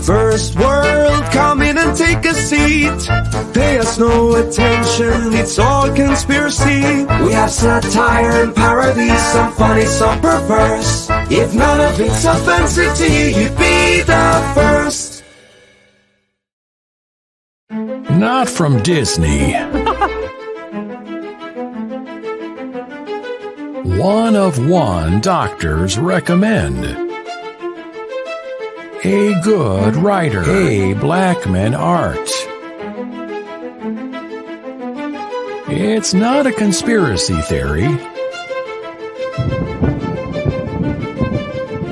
First world, come in and take a seat. Pay us no attention, it's all conspiracy. We have satire and parody, some funny, some perverse. If none of it's offensive to you, you'd be the first. Not from Disney. One of one doctors recommend. A good writer. A Blackman art. It's not a conspiracy theory.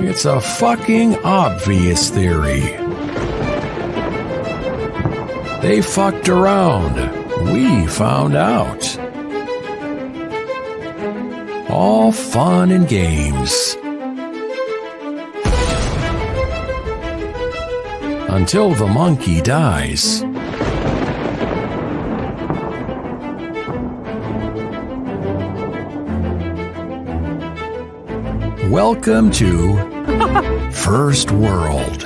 It's a fucking obvious theory. They fucked around. We found out. All fun and games. Until the monkey dies. Welcome to First World.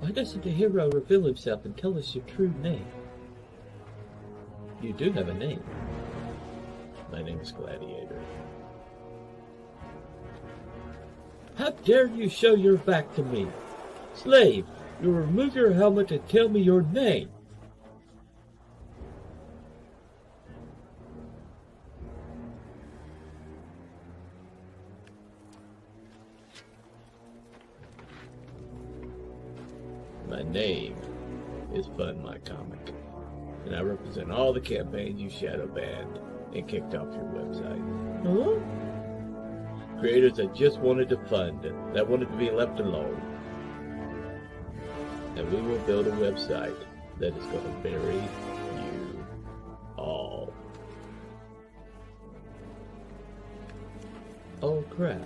Why doesn't the hero reveal himself and tell us your true name? You do have a name. My name is Gladiator. How dare you show your back to me? Slave, you remove your helmet and tell me your name. My name is Fun My Comic, and I represent all the campaigns you shadow banned and kicked off your website. Huh? Creators that just wanted to fund, that wanted to be left alone. And we will build a website that is going to bury you all. Oh crap.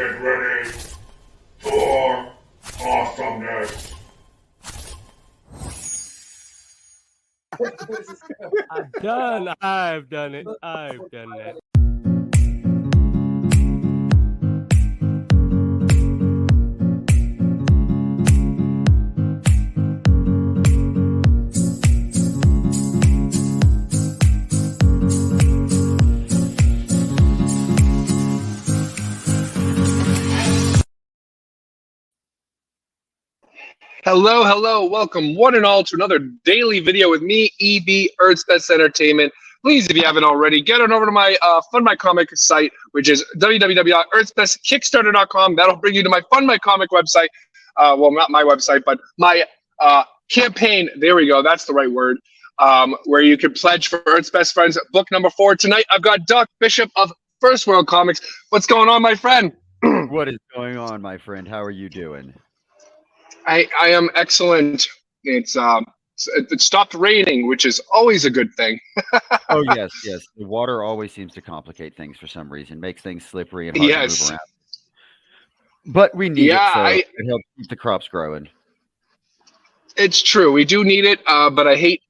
Get ready for awesomeness. I've done it. I've done that. Hello, hello, welcome one and all to another daily video with me, EB, Earth's Best Entertainment. Please, if you haven't already, get on over to my Fund My Comic site, which is www.earthsbestkickstarter.com. That'll bring you to my Fund My Comic website. Well, not my website, but my campaign. There we go. That's the right word. Where you can pledge for Earth's Best Friends book number 4. Tonight, I've got Doc Bishop of First World Comics. What's going on, my friend? What is going on, my friend? How are you doing? I am excellent. It stopped raining, which is always a good thing. Oh yes. The water always seems to complicate things for some reason, makes things slippery and hard to move around. But we need it, so it helps keep the crops growing. It's true, we do need it. But I hate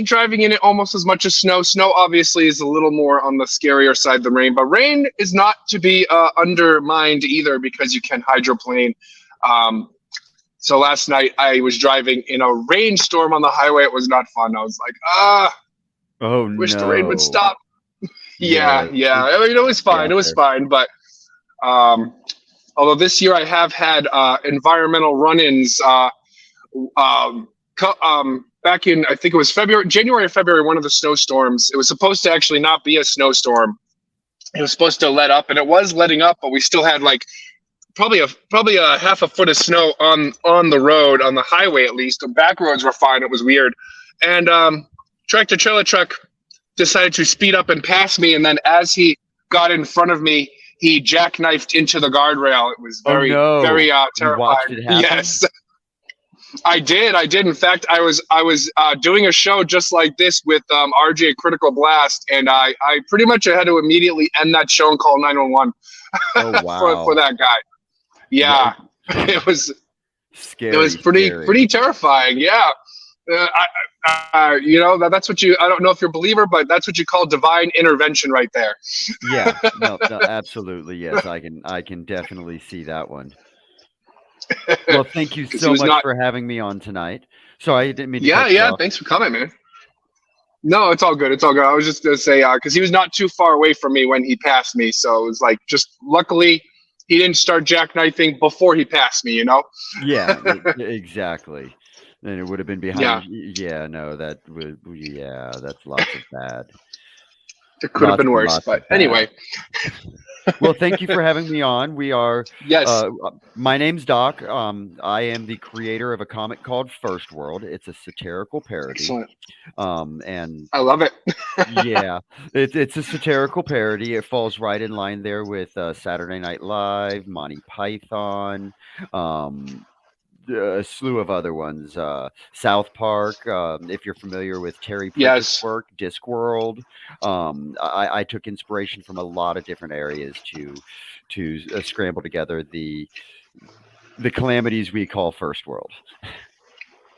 driving in it almost as much as snow. Snow obviously is a little more on the scarier side than rain, but rain is not to be undermined either because you can hydroplane. So last night I was driving in a rainstorm on the highway. It was not fun. I was like, wish the rain would stop. Yeah. I mean, it was fine. It was fine. But although this year I have had environmental run-ins back in, I think it was January or February, one of the snowstorms. It was supposed to actually not be a snowstorm. It was supposed to let up, and it was letting up, but we still had like probably a half a foot of snow on the road, on the highway at least. The back roads were fine. It was weird. And tractor trailer truck decided to speed up and pass me. And then as he got in front of me, he jackknifed into the guardrail. It was very terrifying. You watched it happen? Yes, I did. In fact, I was doing a show just like this with RJ Critical Blast, and I pretty much had to immediately end that show and call 911 for that guy. Yeah, it was scary. It was pretty terrifying. Yeah, that's what you. I don't know if you're a believer, but that's what you call divine intervention, right there. Yeah, no, absolutely, yes. I can definitely see that one. Well, thank you so much for having me on tonight. So I didn't mean to cut you off. Thanks for coming, man. No, it's all good. It's all good. I was just gonna say because he was not too far away from me when he passed me, so it was like just luckily. He didn't start jackknifing before he passed me, you know? Yeah, exactly. And it would have been behind. Yeah, no, that's lots of bad. It could have been worse, but anyway. Well, thank you for having me on. We are. Yes. My name's Doc. I am the creator of a comic called First World. It's a satirical parody. Excellent. And I love it. Yeah, it's a satirical parody. It falls right in line there with Saturday Night Live, Monty Python, a slew of other ones. South Park. If you're familiar with Terry Pratchett's work, Discworld. I took inspiration from a lot of different areas to scramble together the calamities we call First World.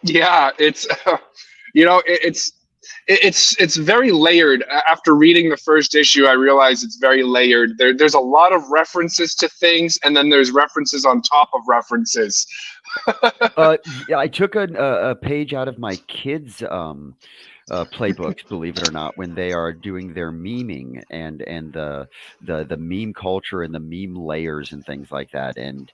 Yeah, it's it's very layered. After reading the first issue, I realized it's very layered. There's a lot of references to things, and then there's references on top of references. I took a page out of my kids' playbooks, believe it or not, when they are doing their memeing and the meme culture and the meme layers and things like that. And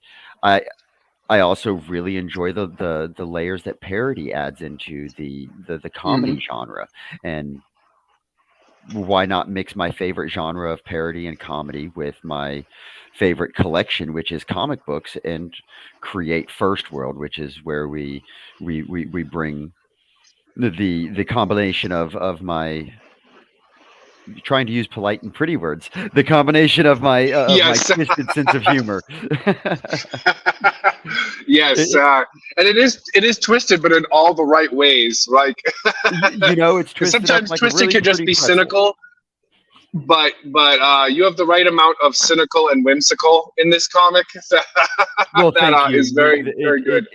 I also really enjoy the layers that parody adds into the comedy genre. And why not mix my favorite genre of parody and comedy with my favorite collection, which is comic books, and create First World, which is where we bring the combination of my trying to use polite and pretty words, the combination of my my twisted sense of humor. Yes, and it is twisted, but in all the right ways. Like it's twisted. Sometimes like twisted really can just be pretzel. cynical. but you have the right amount of cynical and whimsical in this comic. Well, thank that you. is very good.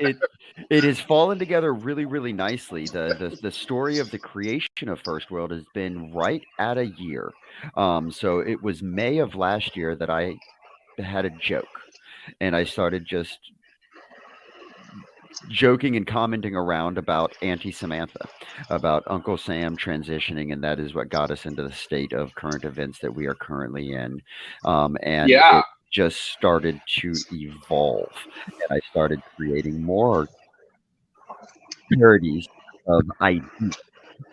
It has fallen together really, really nicely. The story of the creation of First World has been right at a year. So it was May of last year that I had a joke, and I started just joking and commenting around about Auntie Samantha, about Uncle Sam transitioning, and that is what got us into the state of current events that we are currently in. And Yeah. it just started to evolve, and I started creating more parodies of ideas,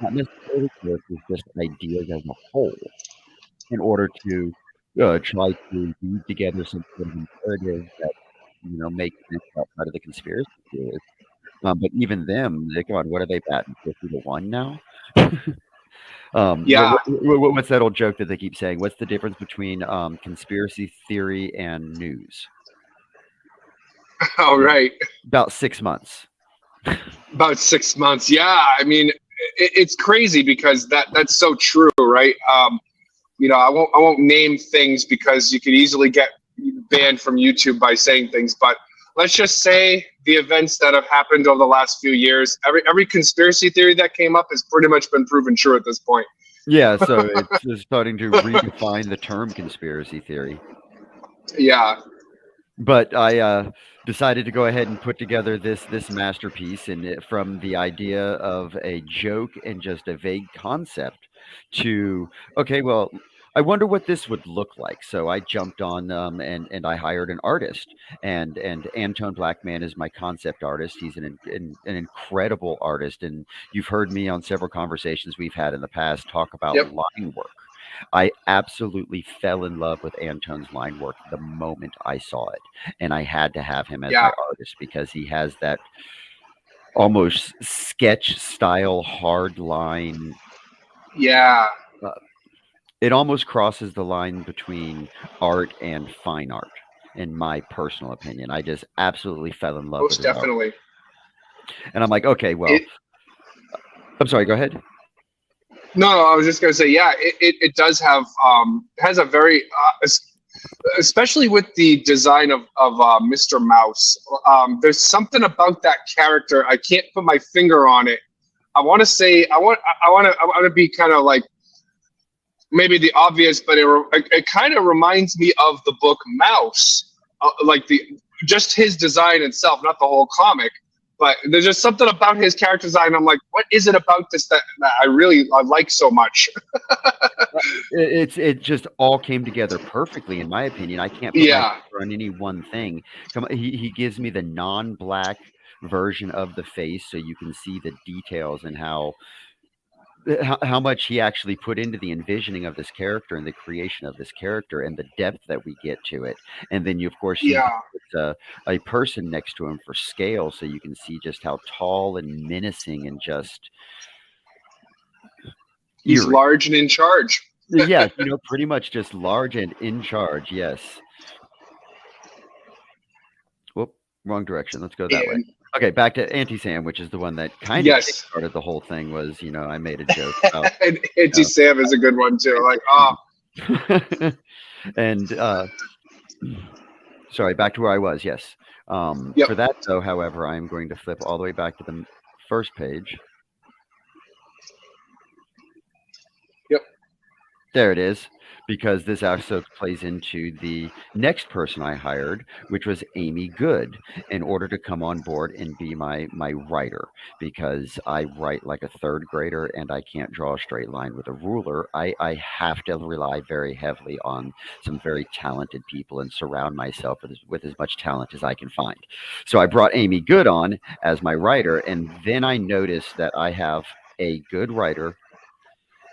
not necessarily characters, just ideas as a whole, in order to try to weave together some sort of narrative that makes sense outside of the conspiracy theories. But even them, come on, what are they batting 50-1 now? Yeah. What's that old joke that they keep saying? What's the difference between conspiracy theory and news? All right. About 6 months. About 6 months. Yeah. I mean, it's crazy because that's so true, right? I won't name things because you could easily get banned from YouTube by saying things, but let's just say the events that have happened over the last few years, every conspiracy theory that came up has pretty much been proven true at this point. Yeah, so it's starting to redefine the term conspiracy theory. Yeah. But I decided to go ahead and put together this masterpiece, and from the idea of a joke and just a vague concept to, okay, well, I wonder what this would look like. So I jumped on and I hired an artist, and Antone Blackman is my concept artist. He's an incredible artist, and you've heard me on several conversations we've had in the past talk about line work. I absolutely fell in love with Antone's line work the moment I saw it, and I had to have him as my artist because he has that almost sketch style hard line. Yeah. It almost crosses the line between art and fine art, in my personal opinion. I just absolutely fell in love with it. Most definitely. And I'm like, okay, well, I'm sorry, go ahead. No, I was just going to say, yeah, it does have, has a very, especially with the design of Mr. Mouse. There's something about that character. I can't put my finger on it. I want to say, I want to be kind of like, maybe the obvious, but it kind of reminds me of the book Mouse, like just his design itself, not the whole comic. But there's just something about his character design. I'm like, what is it about this that I like so much? It just all came together perfectly, in my opinion. I can't put my finger on any one thing. He gives me the non-black version of the face, so you can see the details and how much he actually put into the envisioning of this character and the creation of this character and the depth that we get to it. And then you, of course, it's a person next to him for scale, so you can see just how tall and menacing and just he's eerie. Large and in charge. Yeah, pretty much just large and in charge. Yes. Whoop, wrong direction. Let's go that way. Okay, back to Auntie Sam, which is the one that kind of started the whole thing. Was I made a joke about and Auntie Sam is a good one too. Like, and sorry, back to where I was. Yes. For that though, however, I'm going to flip all the way back to the first page. Yep. There it is. Because this also plays into the next person I hired, which was Amy Good, in order to come on board and be my writer. Because I write like a third grader and I can't draw a straight line with a ruler. I have to rely very heavily on some very talented people and surround myself with as much talent as I can find. So I brought Amy Good on as my writer, and then I noticed that I have a good writer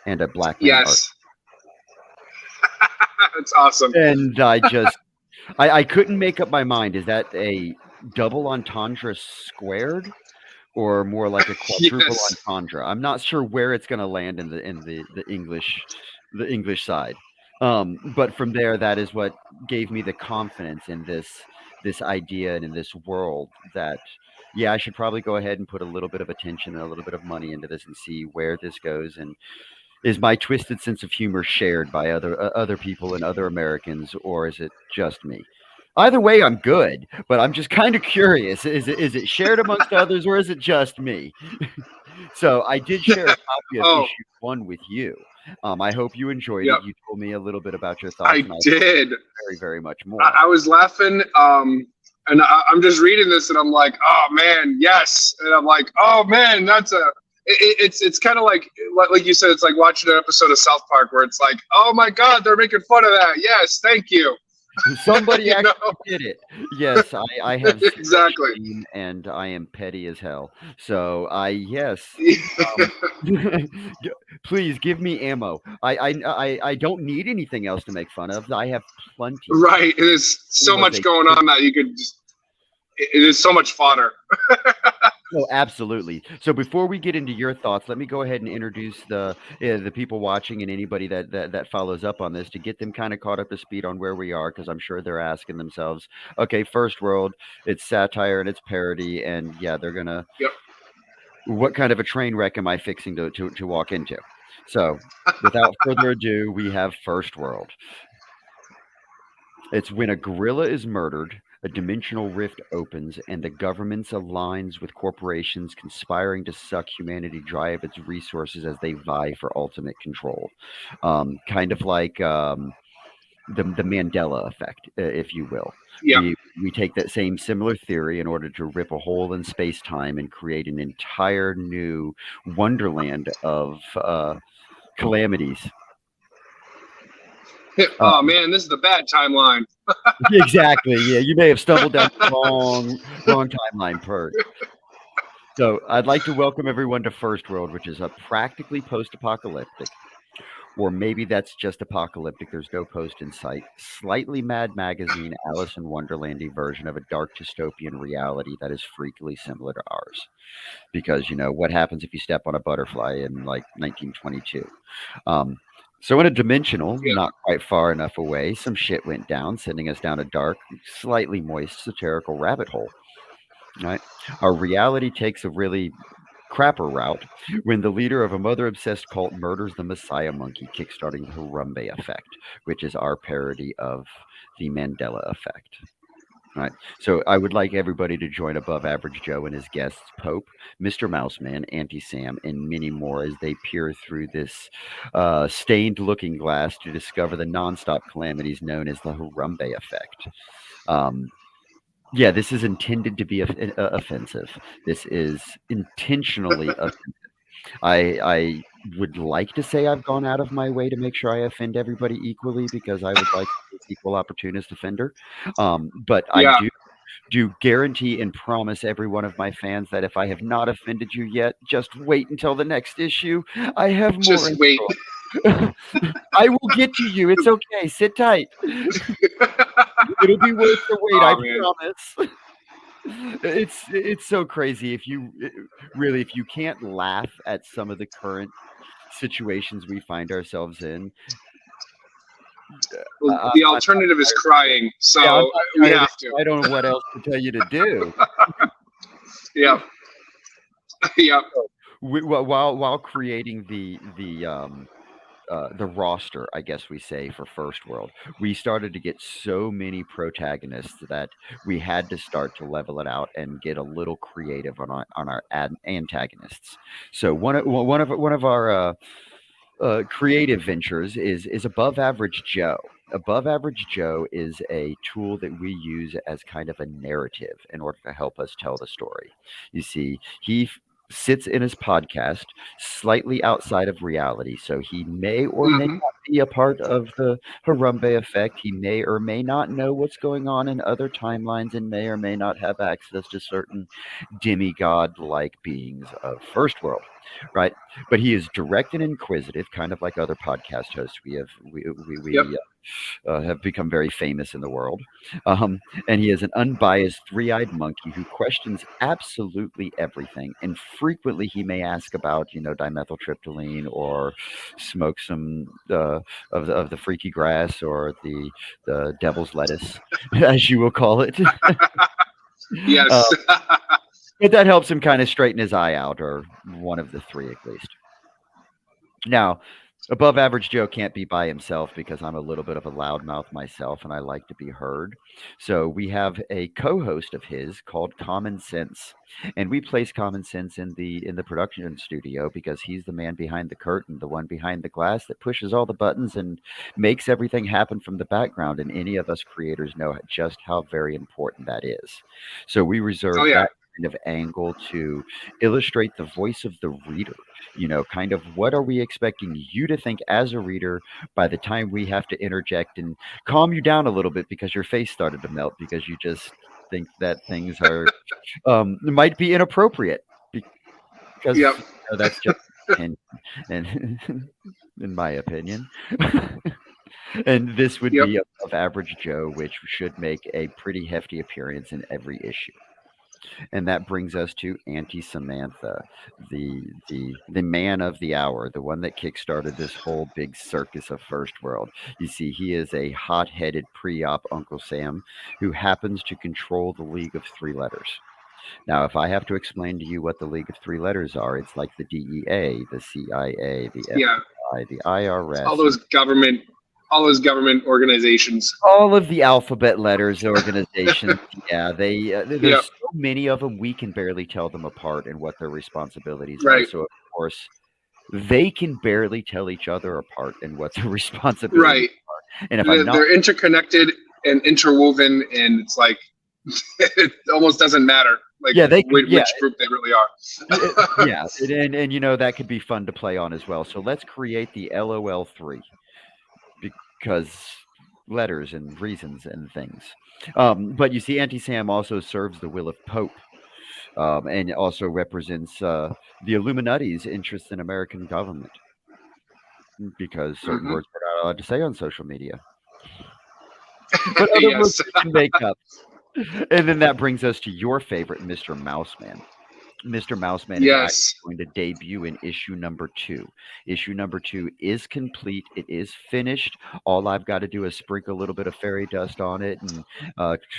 and a black man artist. That's awesome. And I couldn't make up my mind. Is that a double entendre squared or more like a quadruple entendre? I'm not sure where it's going to land in the English side. But from there, that is what gave me the confidence in this idea and in this world that, I should probably go ahead and put a little bit of attention and a little bit of money into this and see where this goes. And Is my twisted sense of humor shared by other people and other Americans, or is it just me? Either way, I'm good, but I'm just kind of curious. Is it shared amongst others, or is it just me? So I did share a copy of Oh, issue 1 with you. I hope you enjoyed yep, it. You told me a little bit about your thoughts, I and I did. very, very much more. I was laughing, and I'm just reading this, and I'm like, oh man, yes, and I'm like, oh man, it's kind of like you said, it's like watching an episode of South Park where it's like, oh my God, they're making fun of that. Yes, thank you. Somebody You actually know? did it. Yes, I have zero Exactly. shame, and I am petty as hell. So yes. Please give me ammo. I don't need anything else to make fun of. I have plenty. Right. There's so much going on that you could just. It is so much fodder. Oh, absolutely. So before we get into your thoughts, let me go ahead and introduce the people watching and anybody that follows up on this to get them kind of caught up to speed on where we are, because I'm sure they're asking themselves, okay, First World, it's satire and it's parody, and yeah, they're gonna. Yep. What kind of a train wreck am I fixing to walk into? So, without further ado, we have First World. It's when a gorilla is murdered, a dimensional rift opens, and the government aligns with corporations conspiring to suck humanity dry of its resources as they vie for ultimate control. Kind of like the Mandela effect, if you will. Yeah. We take that same similar theory in order to rip a hole in space-time and create an entire new wonderland of calamities. Oh man, this is the bad timeline. Exactly. Yeah, you may have stumbled down the wrong timeline first. So I'd like to welcome everyone to First World, which is a practically post-apocalyptic, or maybe that's just apocalyptic. There's no post in sight. Slightly Mad Magazine, Alice in Wonderlandy version of a dark dystopian reality that is freakily similar to ours. Because what happens if you step on a butterfly in like 1922? So in a dimensional, not quite far enough away, some shit went down, sending us down a dark, slightly moist, satirical rabbit hole. Right? Our reality takes a really crapper route when the leader of a mother-obsessed cult murders the Messiah monkey, kickstarting the Harambe effect, which is our parody of the Mandela effect. All right. So I would like everybody to join Above Average Joe and his guests, Pope, Mr. Mouseman, Auntie Sam, and many more as they peer through this stained looking glass to discover the nonstop calamities known as the Harambe effect. Yeah, this is intended to be offensive. This is intentionally offensive. I would like to say I've gone out of my way to make sure I offend everybody equally, because I would like to be an equal opportunist offender. But I do guarantee and promise every one of my fans that if I have not offended you yet, just wait until the next issue. I have more. Just wait. I will get to you. It's okay. Sit tight. It'll be worth the wait. I promise. It's so crazy if you can't laugh at some of the current situations we find ourselves in. Well, the alternative is crying, so we have to. I don't know what else to tell you to do. Yeah. While creating the roster, I guess we say, for First World, we started to get so many protagonists that we had to start to level it out and get a little creative on our antagonists. So one of our creative ventures is Above Average Joe. Above Average Joe is a tool that we use as kind of a narrative in order to help us tell the story. You see, he sits in his podcast slightly outside of reality, so he may or may not be a part of the Harambe effect. He may or may not know what's going on in other timelines and may or may not have access to certain demigod-like beings of First World, right? But he is direct and inquisitive, kind of like other podcast hosts we have become very famous in the world. And he is an unbiased three-eyed monkey who questions absolutely everything. And frequently he may ask about, dimethyltryptamine, or smoke some of the freaky grass, or the devil's lettuce, as you will call it. Yes. But that helps him kind of straighten his eye out, or one of the three at least. Now, Above Average Joe can't be by himself because I'm a little bit of a loudmouth myself and I like to be heard. So we have a co-host of his called Common Sense. And we place Common Sense in the production studio because he's the man behind the curtain, the one behind the glass that pushes all the buttons and makes everything happen from the background. And any of us creators know just how very important that is. So we reserve Oh, yeah. that kind of angle to illustrate the voice of the reader. Kind of what are we expecting you to think as a reader by the time we have to interject and calm you down a little bit because your face started to melt because you just think that things are might be inappropriate because Yep. that's just opinion, and in my opinion. And this would Yep. be Above Average Joe, which should make a pretty hefty appearance in every issue. And that brings us to Auntie Samantha, the man of the hour, the one that kickstarted this whole big circus of First World. You see, he is a hot-headed pre-op Uncle Sam who happens to control the League of Three Letters. Now, if I have to explain to you what the League of Three Letters are, it's like the DEA, the CIA, the Yeah. FBI, the IRS, All those government organizations. all of the alphabet letters organizations. Yeah, there's Yep. so many of them we can barely tell them apart and what their responsibilities are. Right. So of course they can barely tell each other apart and what their responsibilities Right. are. And if I'm not, They're interconnected and interwoven, and it's like it almost doesn't matter. Like Yeah, which yeah. group they really are. yeah, and that could be fun to play on as well. So let's create the LOL3 because letters and reasons and things. But you see, Auntie Sam also serves the will of Pope. And also represents the Illuminati's interest in American government because certain words we're not allowed to say on social media. But other Yes. words we can make up. And then that brings us to your favorite, Mr. Mouseman. Mr. Mouseman is Yes. actually going to debut in issue number 2. Issue number 2 is complete. It is finished. All I've got to do is sprinkle a little bit of fairy dust on it and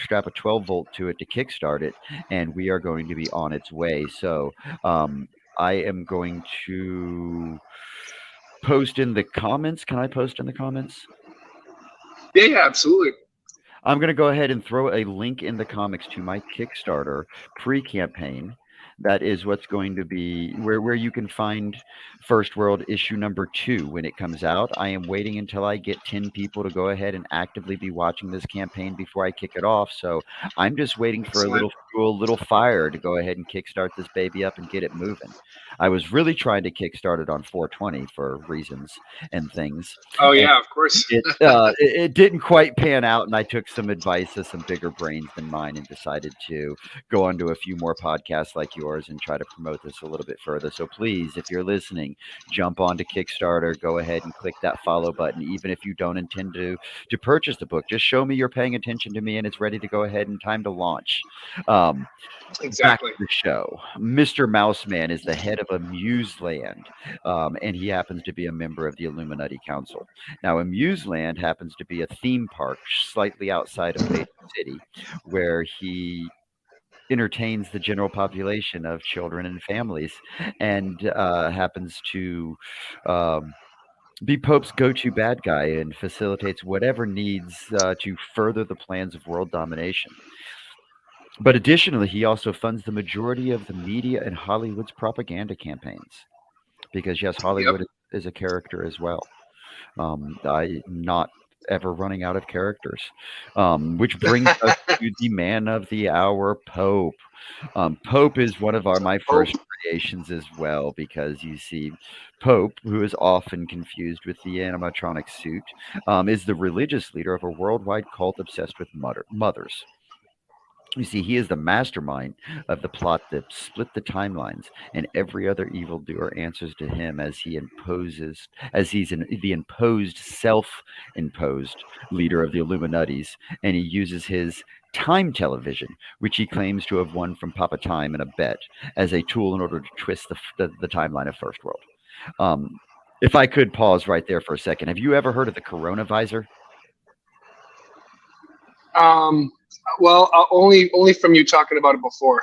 strap a 12-volt to it to kickstart it, and we are going to be on its way. So I am going to post in the comments. Can I post in the comments? Yeah, absolutely. I'm going to go ahead and throw a link in the comics to my Kickstarter pre-campaign. That is what's going to be where you can find First World issue number 2 when it comes out. I am waiting until I get 10 people to go ahead and actively be watching this campaign before I kick it off. So I'm just waiting for a little fuel, little fire to go ahead and kickstart this baby up and get it moving. I was really trying to kickstart it on 420 for reasons and things. Oh yeah, of course. It didn't quite pan out, and I took some advice of some bigger brains than mine and decided to go onto a few more podcasts like yours and try to promote this a little bit further. So please, if you're listening, jump onto Kickstarter, go ahead and click that follow button. Even if you don't intend to purchase the book, just show me you're paying attention to me and it's ready to go ahead and time to launch. Exactly. Back to the show. Mr. Mouseman is the head of Amuseland, and he happens to be a member of the Illuminati Council. Now, Amuseland happens to be a theme park slightly outside of Bay City, where he entertains the general population of children and families, and happens to be Pope's go-to bad guy and facilitates whatever needs to further the plans of world domination. But additionally, he also funds the majority of the media and Hollywood's propaganda campaigns. Because, yes, Hollywood is a character as well. I'm not ever running out of characters. Which brings us to the man of the hour, Pope. Pope is one of my first creations as well, because you see, Pope, who is often confused with the animatronic suit, is the religious leader of a worldwide cult obsessed with mothers. You see, he is the mastermind of the plot that split the timelines, and every other evildoer answers to him as he's the imposed, self-imposed leader of the Illuminatis, and he uses his time television, which he claims to have won from Papa Time in a bet, as a tool in order to twist the timeline of First World. If I could pause right there for a second, have you ever heard of the Corona Visor? Well, only from you talking about it before.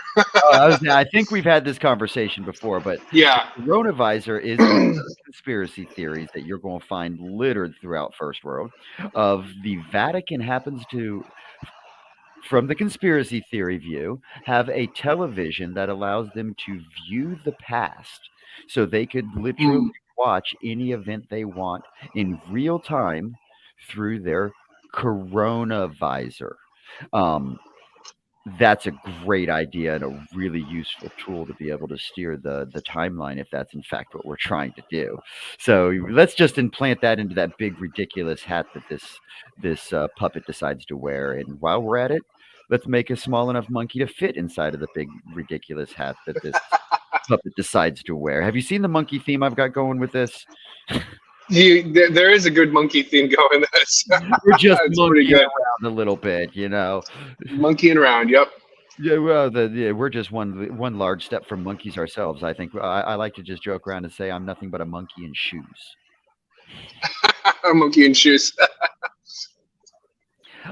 I think we've had this conversation before, but Yeah. Coronavisor is one of those conspiracy theories that you're going to find littered throughout First World. Of the Vatican happens to, from the conspiracy theory view, have a television that allows them to view the past, so they could literally watch any event they want in real time through their Coronavisor. That's a great idea and a really useful tool to be able to steer the timeline if that's in fact what we're trying to do. So let's just implant that into that big ridiculous hat that this puppet decides to wear. And while we're at it, let's make a small enough monkey to fit inside of the big ridiculous hat that this puppet decides to wear. Have you seen the monkey theme I've got going with this? There is a good monkey theme going. We're just monkeying around a little bit, you know. Monkeying around, yep. Yeah, well, we're just one large step from monkeys ourselves. I think I like to just joke around and say I'm nothing but a monkey in shoes. A monkey in shoes.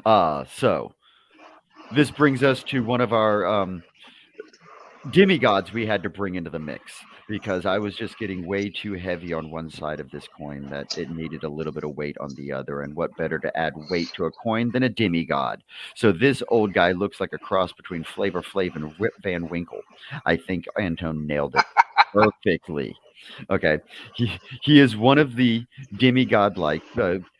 So this brings us to one of our demigods we had to bring into the mix, because I was just getting way too heavy on one side of this coin that it needed a little bit of weight on the other. And what better to add weight to a coin than a demigod? So this old guy looks like a cross between Flavor Flav and Rip Van Winkle. I think Antone nailed it perfectly. Okay, he is one of the demigod-like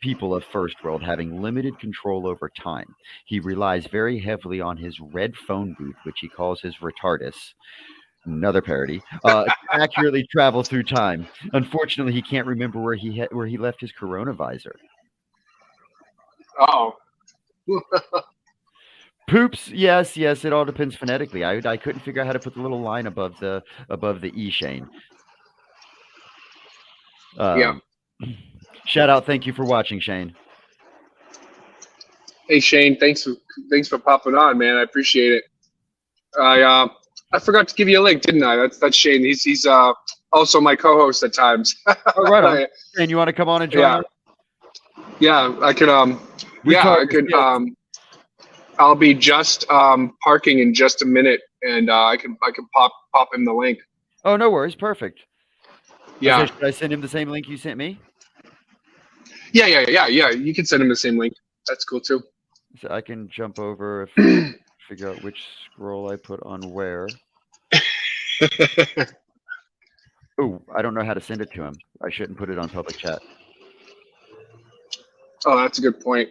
people of First World, having limited control over time. He relies very heavily on his red phone booth, which he calls his retardus. Another parody. To accurately travel through time. Unfortunately, he can't remember where he left his Coronavisor. Oh. Poops. Yes. It all depends phonetically. I couldn't figure out how to put the little line above the E, Shane. Yeah. Shout out. Thank you for watching, Shane. Hey Shane, thanks for popping on, man. I appreciate it. I forgot to give you a link, didn't I? That's Shane. He's also my co-host at times. Oh, right on. Shane, you want to come on and join us? Yeah, I could. I could. I'll be just parking in just a minute, and I can pop him the link. Oh, no worries. Perfect. Yeah. Should I send him the same link you sent me? Yeah. You can send him the same link. That's cool too. So I can jump over if figure out which scroll I put on where. Oh, I don't know how to send it to him. I shouldn't put it on public chat. Oh, that's a good point.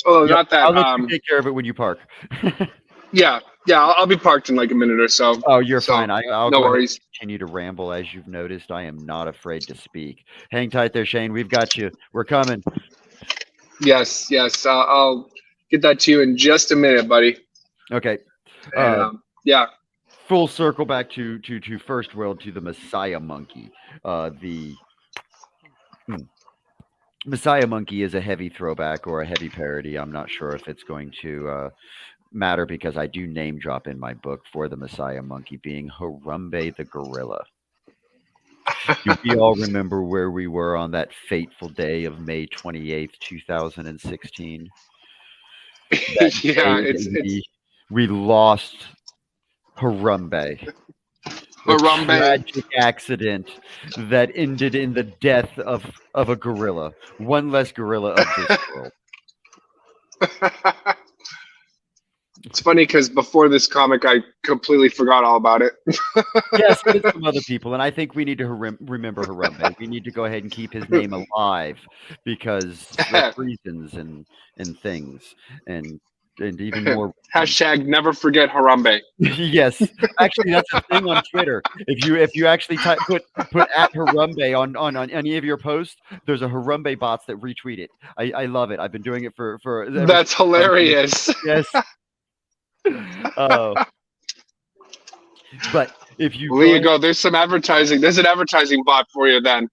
Oh, yep, not that. I'll let you take care of it when you park. Yeah, I'll be parked in like a minute or so. Oh, you're fine. I'll no worries. Continue to ramble. As you've noticed, I am not afraid to speak. Hang tight there, Shane. We've got you. We're coming. Yes. I'll get that to you in just a minute, buddy. Okay. Yeah. Full circle back to First World, to the Messiah Monkey. Messiah Monkey is a heavy throwback or a heavy parody. I'm not sure if it's going to matter, because I do name drop in my book for the Messiah Monkey being Harambe the Gorilla. Do we all remember where we were on that fateful day of May 28th, 2016? Yeah, we lost Harambe. A tragic accident that ended in the death of a gorilla. One less gorilla of this world. It's funny because before this comic, I completely forgot all about it. Yes, it is some other people, and I think we need to remember Harambe. We need to go ahead and keep his name alive, because of reasons and things, and even more. Hashtag never forget Harambe. Yes, actually, that's a thing on Twitter. If you actually put at Harambe on any of your posts, there's a Harambe bots that retweet it. I love it. I've been doing it for. That's hilarious. Yes. But if you there you go. There's some advertising. There's an advertising bot for you then.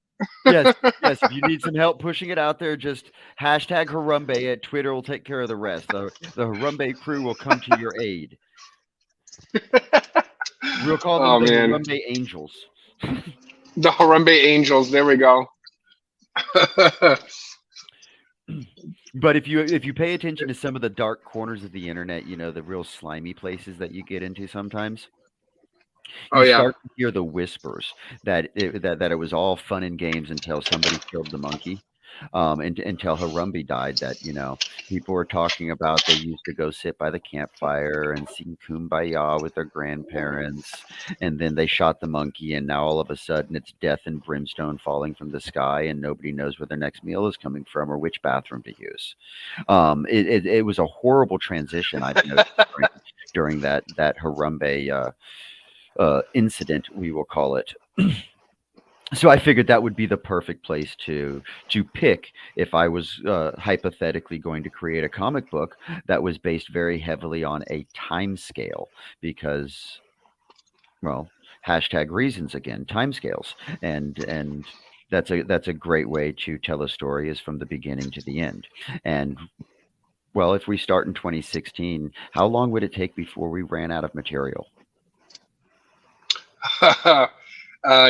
Yes. If you need some help pushing it out there, just hashtag Harambe at Twitter will take care of the rest. The Harambe crew will come to your aid. We'll call them the Harambe Angels. The Harambe Angels. There we go. But if you pay attention to some of the dark corners of the internet, the real slimy places that you get into sometimes, you start to hear the whispers that it was all fun and games until somebody killed the monkey. And until Harambe died, that people were talking about they used to go sit by the campfire and sing Kumbaya with their grandparents, and then they shot the monkey, and now all of a sudden it's death and brimstone falling from the sky, and nobody knows where their next meal is coming from or which bathroom to use. It was a horrible transition I've noticed during that Harambe incident, we will call it. So I figured that would be the perfect place to pick if I was hypothetically going to create a comic book that was based very heavily on a time scale, because, well, #reasons again, timescales, and that's a great way to tell a story, is from the beginning to the end. And well, if we start in 2016, how long would it take before we ran out of material?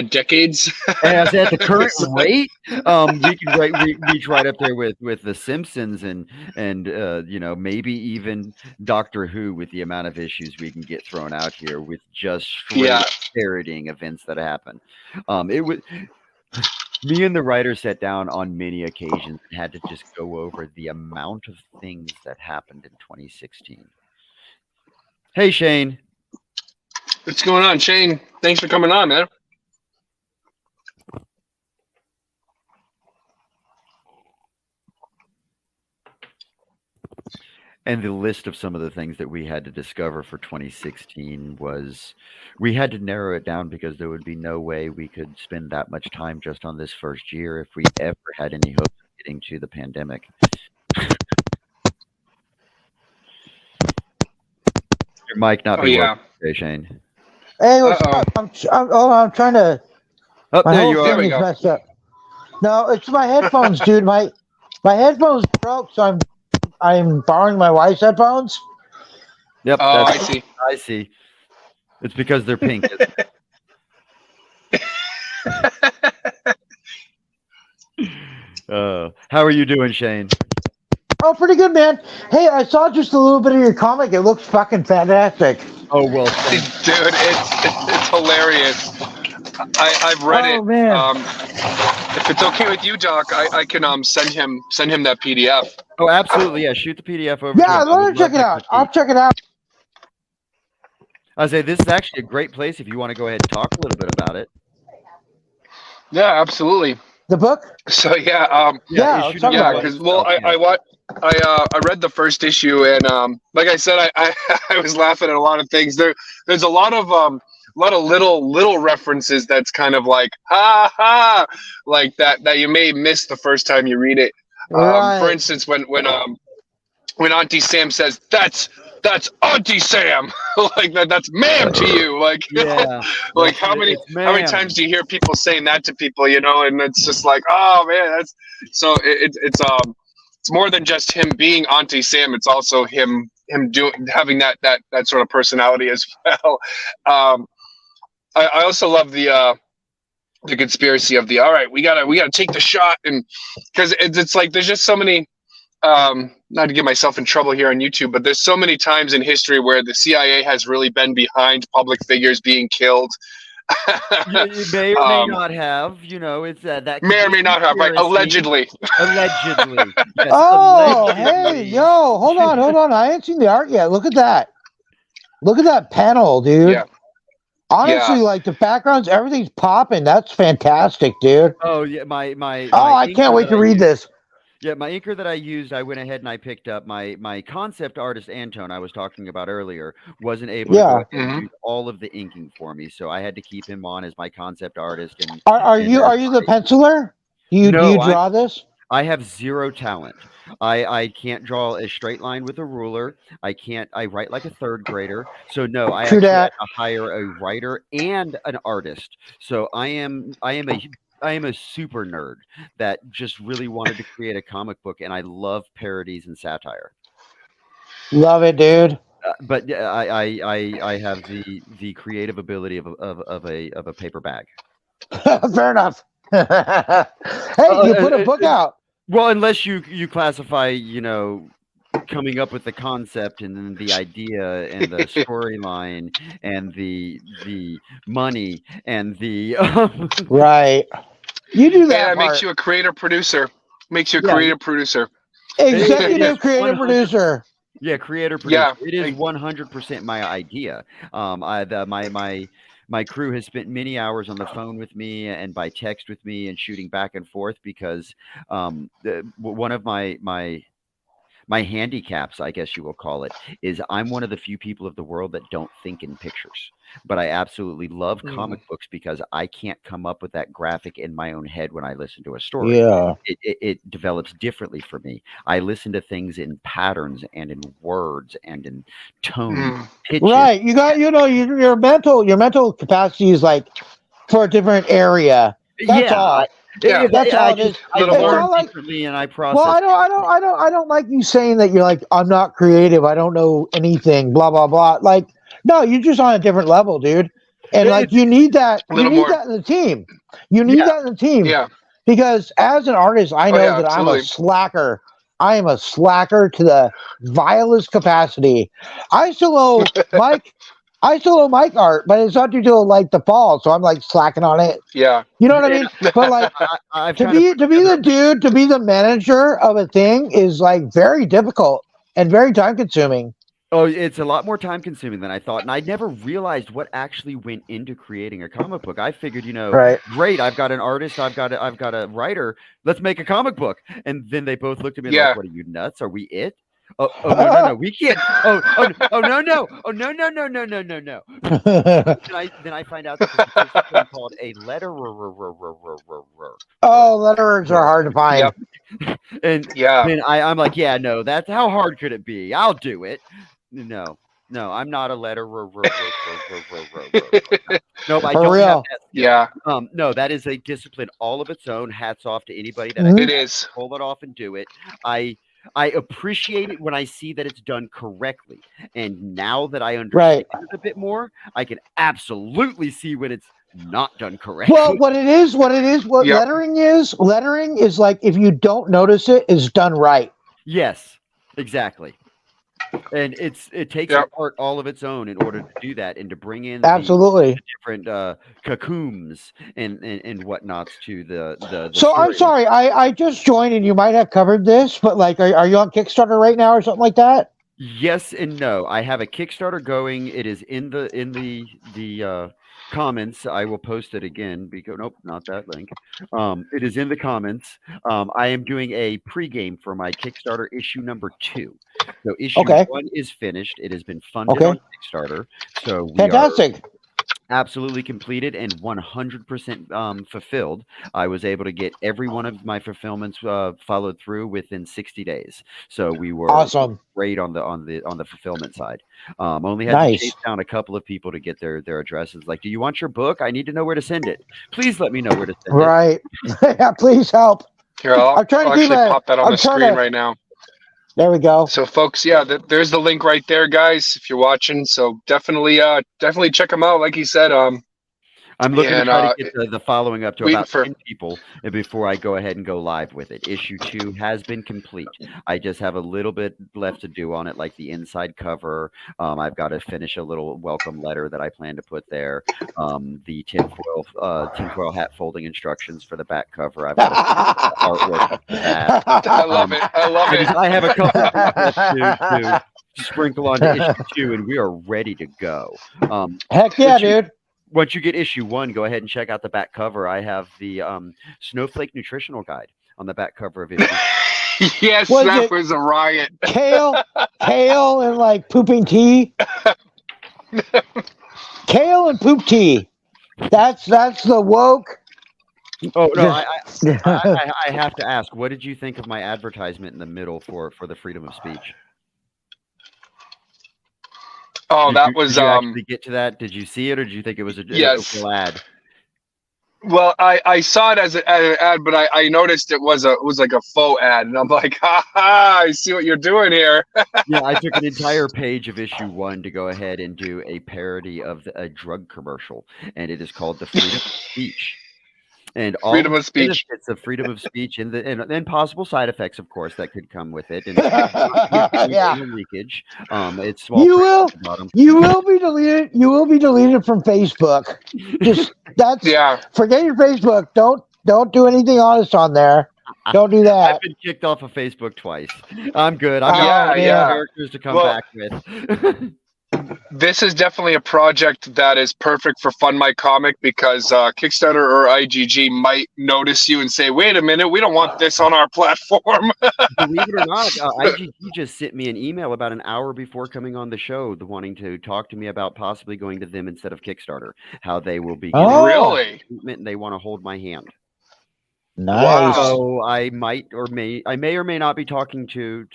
Decades. As at the current rate, we can reach right up there with The Simpsons and maybe even Doctor Who, with the amount of issues we can get thrown out here with just straight parodying events that happen. It was me and the writer sat down on many occasions and had to just go over the amount of things that happened in 2016. Hey, Shane. What's going on, Shane? Thanks for coming on, man. And the list of some of the things that we had to discover for 2016 was, we had to narrow it down because there would be no way we could spend that much time just on this first year if we ever had any hope of getting to the pandemic. Your mic not be working today, Shane. Hey, what's up? I'm trying to. Oh, my there whole you are. thing is messed up. No, it's my headphones, dude. My headphones broke, so I'm borrowing my wife's headphones. Yep. Oh, I see. I see. It's because they're pink. How are you doing, Shane? Oh, pretty good, man. Hey, I saw just a little bit of your comic. It looks fucking fantastic. Oh, well, dude, it's hilarious. I've read it. Man. If it's okay with you, Doc, I can send him that PDF. Oh, absolutely. Yeah, shoot the PDF over. Yeah, let me check it out. I'll check it out. I say this is actually a great place if you want to go ahead and talk a little bit about it. Yeah, absolutely. The book? So yeah, because I read the first issue, and like I said, I was laughing at a lot of things. There's a lot of little references that's kind of like ha ha, like that you may miss the first time you read it. Right. For instance, when Auntie Sam says that's Auntie Sam, like that's ma'am to you, like like how many times do you hear people saying that to people, and it's just like, oh man, that's so it's more than just him being Auntie Sam. It's also him having that sort of personality as well. I also love the conspiracy of all right, we gotta take the shot, and because it's like there's just so many. Not to get myself in trouble here on YouTube, but there's so many times in history where the CIA has really been behind public figures being killed. You may or may not have, it's that may or may not have, right? Allegedly. Allegedly. Yes, oh, allegedly. Hey, yo, hold on. I ain't seen the art yet. Look at that. Look at that panel, dude. Yeah. Honestly, like the backgrounds, everything's popping. That's fantastic, dude. Oh yeah, I can't wait to read this. Yeah, my inker that I used, I went ahead and I picked up my concept artist, Antone, I was talking about earlier, wasn't able to go ahead and do all of the inking for me, so I had to keep him on as my concept artist. And are you the penciler? Do you draw this? I have zero talent. I can't draw a straight line with a ruler. I write like a third grader. So no, I actually had to hire a writer and an artist. So I am a super nerd that just really wanted to create a comic book, and I love parodies and satire. Love it, dude. But I have the creative ability of a paper bag. Fair enough. Hey, you put a book out. Well, unless you classify, coming up with the concept and then the idea and the storyline and the money and the Right. You do that Yeah, it makes part. you a creator producer. Makes you a Yeah. creative producer. Executive creative 100%. producer. Yeah, creator producer. Yeah. It is 100% my idea. My crew has spent many hours on the phone with me and by text with me and shooting back and forth because one of my handicaps, I guess you will call it, is I'm one of the few people of the world that don't think in pictures. But I absolutely love comic books because I can't come up with that graphic in my own head when I listen to a story. Yeah. It develops differently for me. I listen to things in patterns and in words and in tone, pitches. Right. You got your mental capacity is like for a different area. That's all. Yeah, that's all it is. I It's learn not like differently and I process. well, I don't like you saying that you're like I'm not creative. I don't know anything. Blah blah blah. Like no, you're just on a different level, dude. And like you need that. You need that in the team. You need that in the team. Yeah. Because as an artist, I know that absolutely. I'm a slacker. I am a slacker to the vilest capacity. I still owe Mike. I still owe Mike art, but it's not due to like the fall, so I'm like slacking on it. Yeah. You know what I mean? But like to be the dude, to be the manager of a thing is like very difficult and very time consuming. Oh, it's a lot more time consuming than I thought. And I never realized what actually went into creating a comic book. I figured, Right. great, I've got an artist, I've got a writer, let's make a comic book. And then they both looked at me like, what are you nuts? Are we it? Oh no, we can't. Oh no. Then I find out that there's a thing called a letterer. Oh, letterers are hard to find. And then I'm like, yeah, no, that's how hard could it be? I'll do it. No, I'm not a letterer. Nope, I don't have that. Yeah. No, that is a discipline all of its own. Hats off to anybody that it is. Pull it off and do it. I appreciate it when I see that it's done correctly. And now that I understand it a bit more, I can absolutely see when it's not done correctly. Well, what lettering is like if you don't notice it, it's done right. Yes, exactly. And it takes an art all of its own in order to do that and to bring in the different cocoons and whatnots to the So story. I'm sorry, I just joined and you might have covered this, but like are you on Kickstarter right now or something like that? Yes and no. I have a Kickstarter going. It is in the comments. I will post it again because nope, not that link. It is in the comments. I am doing a pregame for my Kickstarter issue number 2. So issue 1 is finished. It has been funded on Kickstarter. So we fantastic. Are absolutely completed and 100% fulfilled. I was able to get every one of my fulfillments followed through within 60 days. So we were awesome. Great on the fulfillment side. Only had to chase down a couple of people to get their addresses. Like, do you want your book? I need to know where to send it. Please let me know where to send it. Right. Yeah, please help. Here, I'll actually pop that on the screen right now. There we go. So, folks, there's the link right there, guys. If you're watching, so definitely check them out. Like he said, I'm looking to try to get the following up to about 10 people before I go ahead and go live with it. Issue 2 has been complete. I just have a little bit left to do on it, like the inside cover. I've got to finish a little welcome letter that I plan to put there. The tinfoil hat folding instructions for the back cover. I've got to artwork for that. I love it. I have a couple of things to sprinkle onto issue 2, and we are ready to go. Heck yeah, dude. Once you get issue 1, go ahead and check out the back cover. I have the Snowflake Nutritional Guide on the back cover of issue. Yes, that was a riot. Kale and like pooping tea. Kale and poop tea. That's the woke. Oh no, I have to ask. What did you think of my advertisement in the middle for the freedom of speech? Oh, did you actually get to that? Did you see it, or did you think it was a real ad? Well, I saw it as an ad, but I noticed it was like a faux ad, and I'm like, ha ha! I see what you're doing here. Yeah, I took an entire page of issue 1 to go ahead and do a parody of a drug commercial, and it is called "The Freedom of Speech." and all Freedom the of speech. benefits of freedom of speech and possible side effects, of course, that could come with it. And Yeah. leakage. It's small You print will. at the bottom. You will be deleted. You will be deleted from Facebook. Just forget your Facebook. Don't do anything honest on there. Don't do that. I've been kicked off of Facebook twice. I'm good. I'm Yeah, yeah. characters to come back with. This is definitely a project that is perfect for Fund My Comic because Kickstarter or IGG might notice you and say, wait a minute, we don't want this on our platform. Believe it or not, IGG just sent me an email about an hour before coming on the show, wanting to talk to me about possibly going to them instead of Kickstarter, how they will be getting really treatment and they want to hold my hand. Nice. So I may or may not be talking to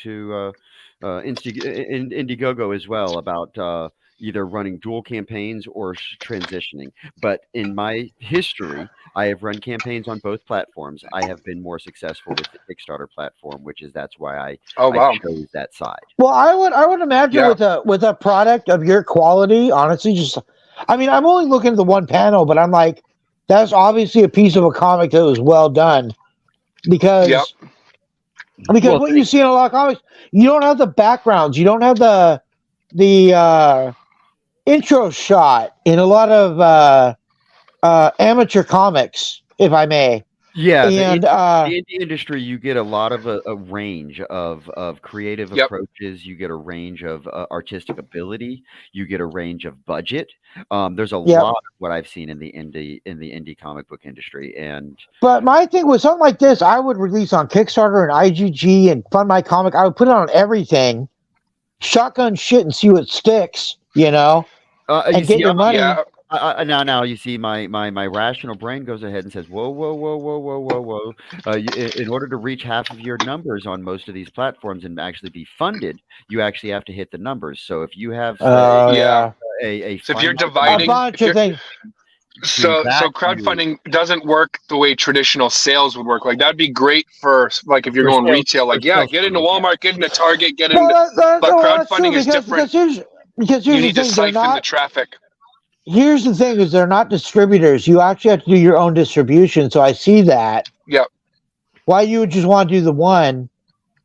Indiegogo as well about either running dual campaigns or transitioning. But in my history, I have run campaigns on both platforms. I have been more successful with the Kickstarter platform, that's why I chose that side. Well, I would imagine with a product of your quality, honestly, I'm only looking at the one panel, but I'm like, that's obviously a piece of a comic that was well done because what you see in a lot of comics, you don't have the backgrounds, you don't have the intro shot in a lot of amateur comics, if I may. Yeah, and the indie industry, you get a lot of a range of creative approaches. You get a range of artistic ability. You get a range of budget. There's a lot of what I've seen in the indie comic book industry. But my thing with something like this, I would release on Kickstarter and IGG and Fund My Comic. I would put it on everything, shotgun shit, and see what sticks. And get your money. Yeah. Now you see my rational brain goes ahead and says, whoa. In order to reach half of your numbers on most of these platforms and actually be funded, you actually have to hit the numbers. So if you have so if you're dividing a bunch of things. So crowdfunding doesn't work the way traditional sales would work. Like that'd be great for like if you're going retail, like get into Walmart, get into Target, get into but crowdfunding is different. Because you need to siphon the traffic. Here's the thing: is they're not distributors. You actually have to do your own distribution. So I see that. Yep. Why you would just want to do the one?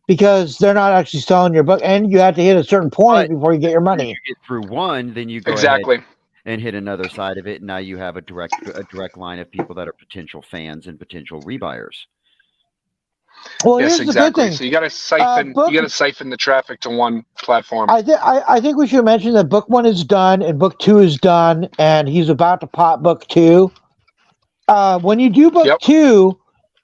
Because they're not actually selling your book, and you have to hit a certain point before you get your money. If you get through one, then you go ahead and hit another side of it. And now you have a direct line of people that are potential fans and potential rebuyers. Well, yes, here's the good thing. So you got to siphon. You got to siphon the traffic to one platform. I think we should mention that book 1 is done and book 2 is done, and he's about to pop book 2. When you do book 2,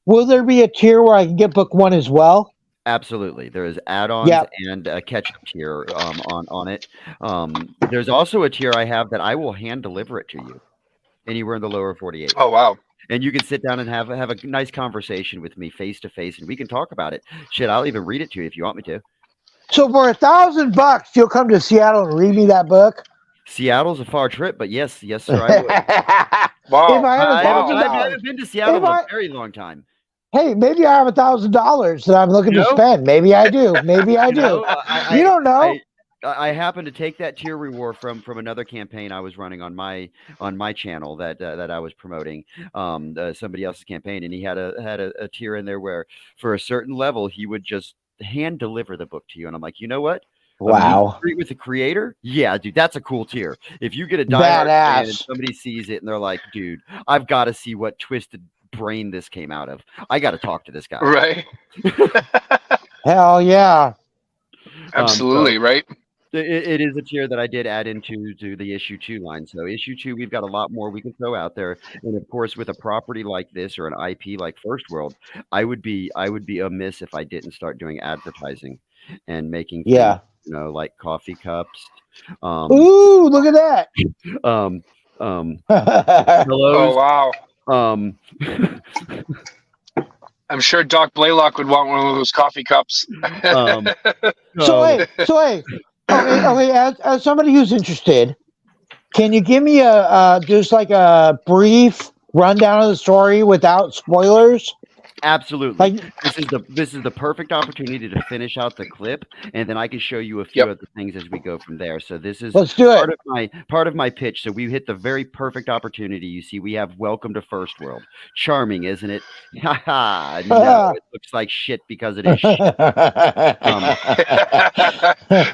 will there be a tier where I can get book 1 as well? Absolutely. There is add-ons and a catch-up tier on it. There's also a tier I have that I will hand deliver it to you anywhere in the lower 48. Oh wow. And you can sit down and have a nice conversation with me face to face, and we can talk about it. Shit, I'll even read it to you if you want me to. So for $1,000, you'll come to Seattle and read me that book? Seattle's a far trip, but yes, sir, I would. Wow. I haven't been to Seattle in a very long time. Hey, maybe I have $1,000 that I'm looking to spend. Maybe I do. Maybe I do. You don't know. I happened to take that tier reward from another campaign I was running on my channel that I was promoting, somebody else's campaign, and he had a tier in there where for a certain level he would just hand deliver the book to you, and I'm like, you know what? Wow. With the creator? Yeah, dude, that's a cool tier. If you get a diehard fan and somebody sees it and they're like, dude, I've got to see what twisted brain this came out of. I got to talk to this guy. Right. Hell yeah. Absolutely, right? It is a tier that I did add into the issue 2 line. So issue 2, we've got a lot more we can throw out there. And of course, with a property like this or an IP like First World, I would be amiss if I didn't start doing advertising and making things, like coffee cups. Ooh, look at that. Oh wow. I'm sure Doc Blalock would want one of those coffee cups. So hey. Okay. As somebody who's interested, can you give me just like a brief rundown of the story without spoilers? Absolutely. This is the perfect opportunity to finish out the clip, and then I can show you a few other things as we go from there. So this is Let's do it. Part of my pitch. So we hit the very perfect opportunity. You see, we have Welcome to First World. Charming, isn't it? Ha no, it looks like shit because it is shit. That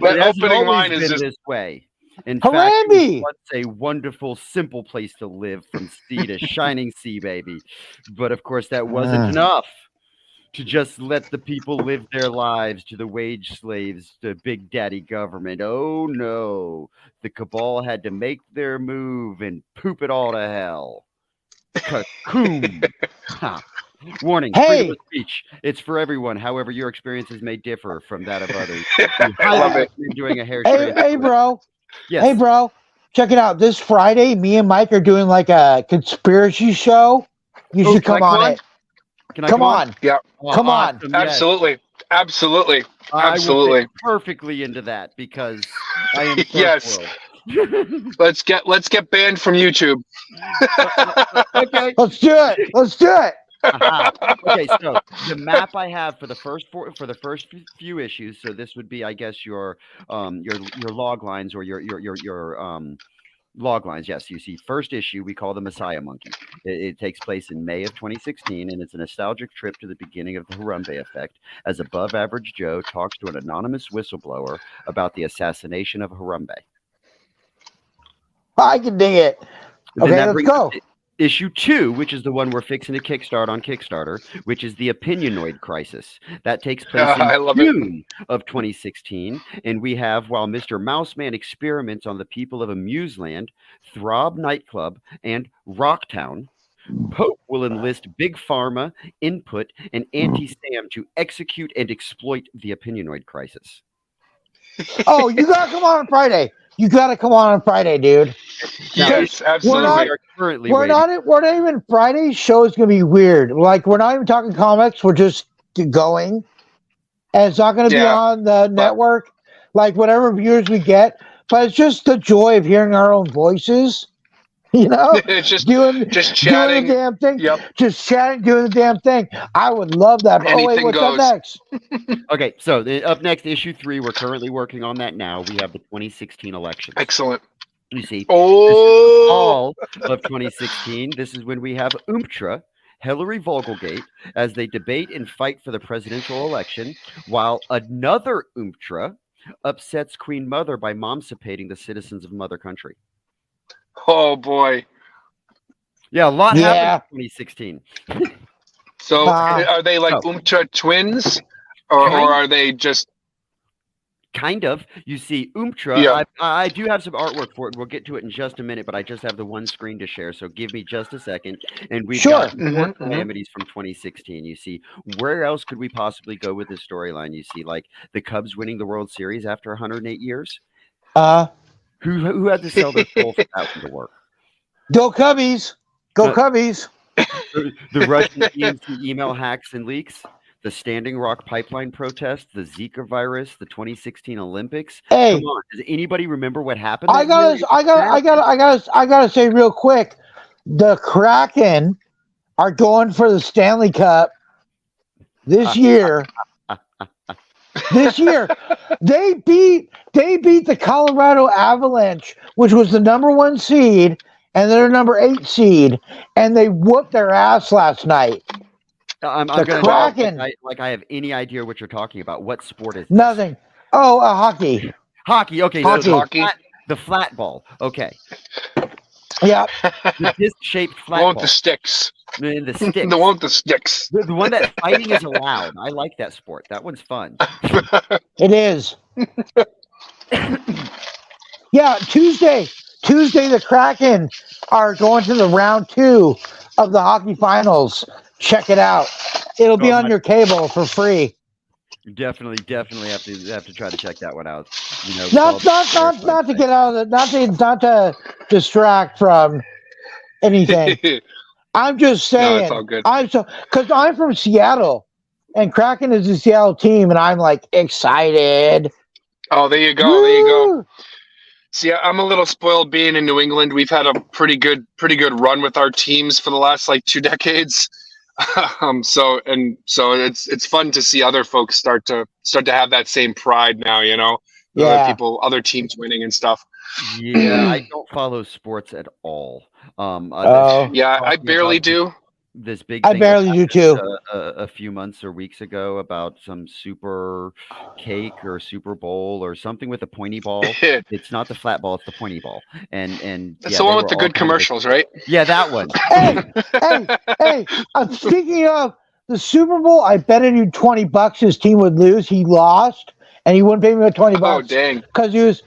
opening line is just this way. In Harambe! fact, it was a wonderful, simple place to live from sea to shining sea, baby. But of course, that wasn't enough to just let the people live their lives to the wage slaves, the big daddy government. Oh no, the cabal had to make their move and poop it all to hell. Cocoon. Warning, freedom of speech. It's for everyone. However, your experiences may differ from that of others. I love it. Doing a hair Hey, bro. Yes. Hey, bro. Check it out. This Friday, me and Mike are doing like a conspiracy show. You should come on it. Can I come on? Yeah. Come on. Awesome, yes. Absolutely. I will fit perfectly into that because I am yes. Let's get banned from YouTube. Okay. Let's do it. Okay, so the map I have for the first few issues. So this would be, I guess, your log lines or your log lines. Yes, you see, first issue we call the Messiah Monkey. It takes place in May of 2016, and it's a nostalgic trip to the beginning of the Harambe effect, as Above Average Joe talks to an anonymous whistleblower about the assassination of Harambe. I can dig it. Okay, let's go. Issue 2, which is the one we're fixing to kickstart on Kickstarter, which is the Opinionoid Crisis. That takes place in June of 2016. And we have, while Mr. Mouseman experiments on the people of Amuseland, Throb Nightclub, and Rocktown, Pope will enlist Big Pharma, Input, and Anti-Sam to execute and exploit the Opinionoid Crisis. Oh, you gotta come on Friday. You gotta come on Friday, dude. Yes, absolutely. We're not even Friday's show is gonna be weird. Like, we're not even talking comics. We're just going, and it's not gonna be on the network. Like, whatever viewers we get, but it's just the joy of hearing our own voices. You know, just chatting, doing the damn thing. Yep. Just chatting, doing the damn thing. I would love that. Anything what's goes. up next? Okay, so up next, issue 3. We're currently working on that now. We have the 2016 elections. Excellent. You see, all of 2016. This is when we have Umtra, Hillary Vogelgate, as they debate and fight for the presidential election, while another Umtra upsets Queen Mother by momcipating the citizens of Mother Country. Oh boy. Yeah, a lot happened in 2016. So are they like Umtra twins? Or are they just kind of? You see, Umtra, I do have some artwork for it. We'll get to it in just a minute, but I just have the one screen to share, so give me just a second. And we've got more calamities from 2016. You see, where else could we possibly go with this storyline? You see, like the Cubs winning the World Series after 108 years? Who had to sell their soul for that one to work? Go Cubbies! Go Cubbies! The Russian EMC email hacks and leaks, the Standing Rock pipeline protest, the Zika virus, the 2016 Olympics. Hey, come on! Does anybody remember what happened? I gotta say real quick, the Kraken are going for the Stanley Cup this year. This year, they beat the Colorado Avalanche, which was the #1 seed, and they're #8 seed, and they whooped their ass last night. I'm the gonna Kraken. Like I have any idea what you're talking about. What sport is this? Nothing. Oh, hockey. Hockey. Okay, hockey. So the flat ball. Okay. Yeah. The disc-shaped flat ball. The sticks. The sticks. The one with the sticks. The one that fighting is allowed. I like that sport. That one's fun. It is. Yeah, Tuesday, the Kraken are going to the round 2 of the hockey finals. Check it out. It'll be on your cable for free. Definitely have to try to check that one out. You know, not to get out of it, not to distract from anything. I'm just saying. No, it's all good. Because I'm from Seattle, and Kraken is a Seattle team, and I'm like excited. Oh, there you go. Woo! There you go. See, I'm a little spoiled being in New England. We've had a pretty good run with our teams for the last like 2 decades. So it's fun to see other folks start to have that same pride now, you know, Yeah. other teams winning and stuff. Yeah, I don't follow sports at all. Yeah, I barely do. This big I thing barely do too. a few months or weeks ago about some super cake or Super Bowl or something with a pointy ball. It's not the flat ball, it's the pointy ball. And That's yeah, the one they with the were all good kind of commercials, right? Yeah, that one. Hey! Speaking of the Super Bowl, I betted you $20 his team would lose. He lost, and he wouldn't pay me $20. Oh, dang! Because he was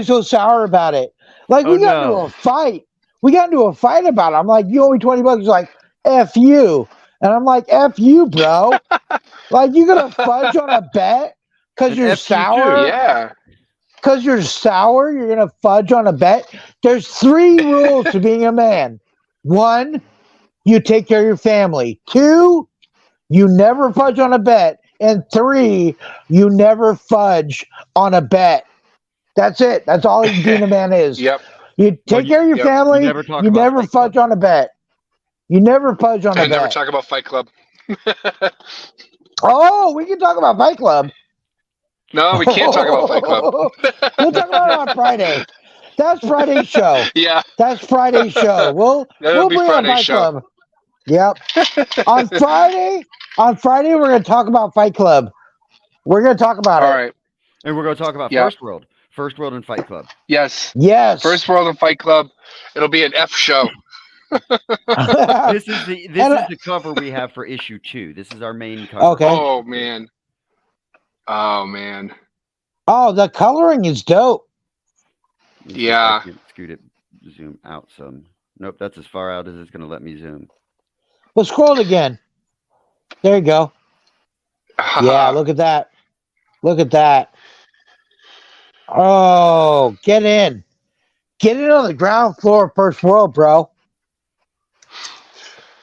so sour about it. Like we got into a fight. We got into a fight about it. I'm like, you owe me $20. He's like, F you. And I'm like, F you, bro. Like, you gonna fudge on a bet because you're sour? Yeah. Because you're sour, you're gonna fudge on a bet? There's 3 rules to being a man. 1, you take care of your family. 2, you never fudge on a bet. And 3, you never fudge on a bet. That's it. That's all being a man is. Yep. You take care of your family. You never fudge on a bet. You never fudge on a bet. And never talk about Fight Club. Oh, we can talk about Fight Club. No, we can't talk about Fight Club. We'll talk about it on Friday. That's Friday's show. Yeah. That's Friday's show. We'll bring on Fight Club. Yep. On Friday, we're going to talk about Fight Club. We're going to talk about it. All right. And we're going to talk about First World and Fight Club. Yes. First World and Fight Club. It'll be an F show. This is the cover we have for issue 2. This is our main cover. Okay. Oh man. Oh, the coloring is dope. Yeah. Scoot it, zoom out some. Nope, that's as far out as it's going to let me zoom. Well, scroll it again. There you go. Yeah, look at that. Look at that. Oh, get in. Get in on the ground floor of First World, bro.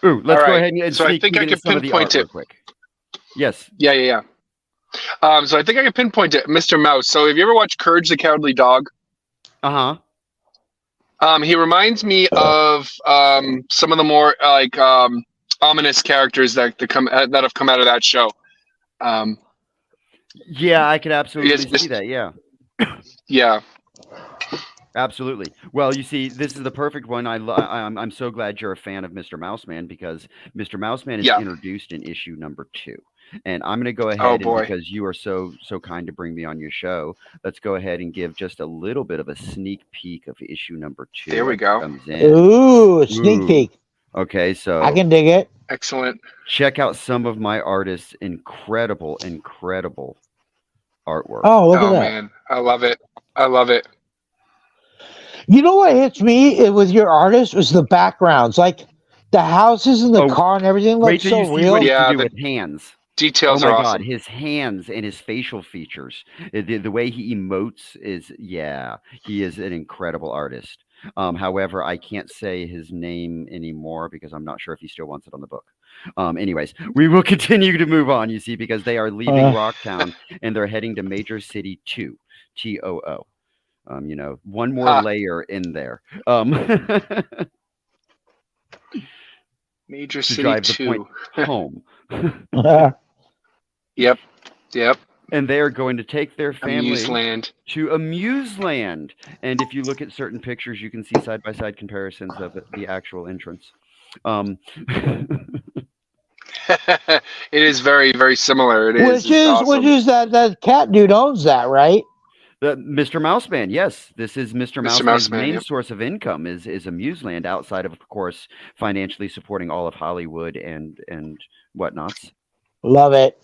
Ooh, let's go ahead and so I think I can pinpoint it. Quick. Yes. Yeah. So I think I can pinpoint it, Mr. Mouse. So have you ever watched Courage the Cowardly Dog? He reminds me of some of the more like ominous characters that have come out of that show. Yeah, I could absolutely see that. Yeah. Yeah. Absolutely. Well, you see, this is the perfect one. I'm so glad you're a fan of Mr. Mouseman because Mr. Mouseman is introduced in issue number 2. And I'm going to go ahead and because you are so kind to bring me on your show, let's go ahead and give just a little bit of a sneak peek of issue number 2. There we go. Ooh, a sneak peek. Okay, so I can dig it. Excellent. Check out some of my artists' incredible artwork. Oh, look at that. Man, I love it. You know what hits me with your artist was the backgrounds, like the houses and the car and everything looks so real. Yeah, with hands. Details are awesome. God, his hands and his facial features, the way he emotes is, he is an incredible artist. However, I can't say his name anymore because I'm not sure if he still wants it on the book. Anyways, we will continue to move on, you see, because they are leaving Rocktown and they're heading to Major City 2, TOO. One more layer in there. Major to City drive 2. The point home. Yep. And they are going to take their family Amuseland. To Amuseland. And if you look at certain pictures, you can see side-by-side comparisons of the actual entrance. It is very, very similar. Which is that cat dude owns that, right? Mr. Mouseman, yes. This is Mr. Mouseman's main source of income is Amuseland, outside of course, financially supporting all of Hollywood and whatnots. Love it.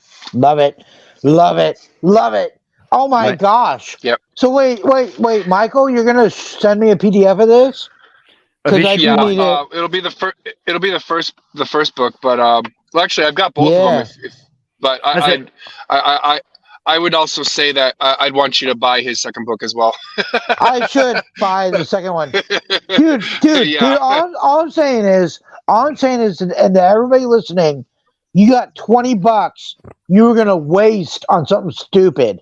Oh my gosh. Yep. So wait, Michael, you're gonna send me a PDF of this? It'll be the first book, but well, actually, I've got both of them. But I would also say that I'd want you to buy his second book as well. I should buy the second one, dude. All I'm saying is, and to everybody listening, you got $20 you were gonna waste on something stupid.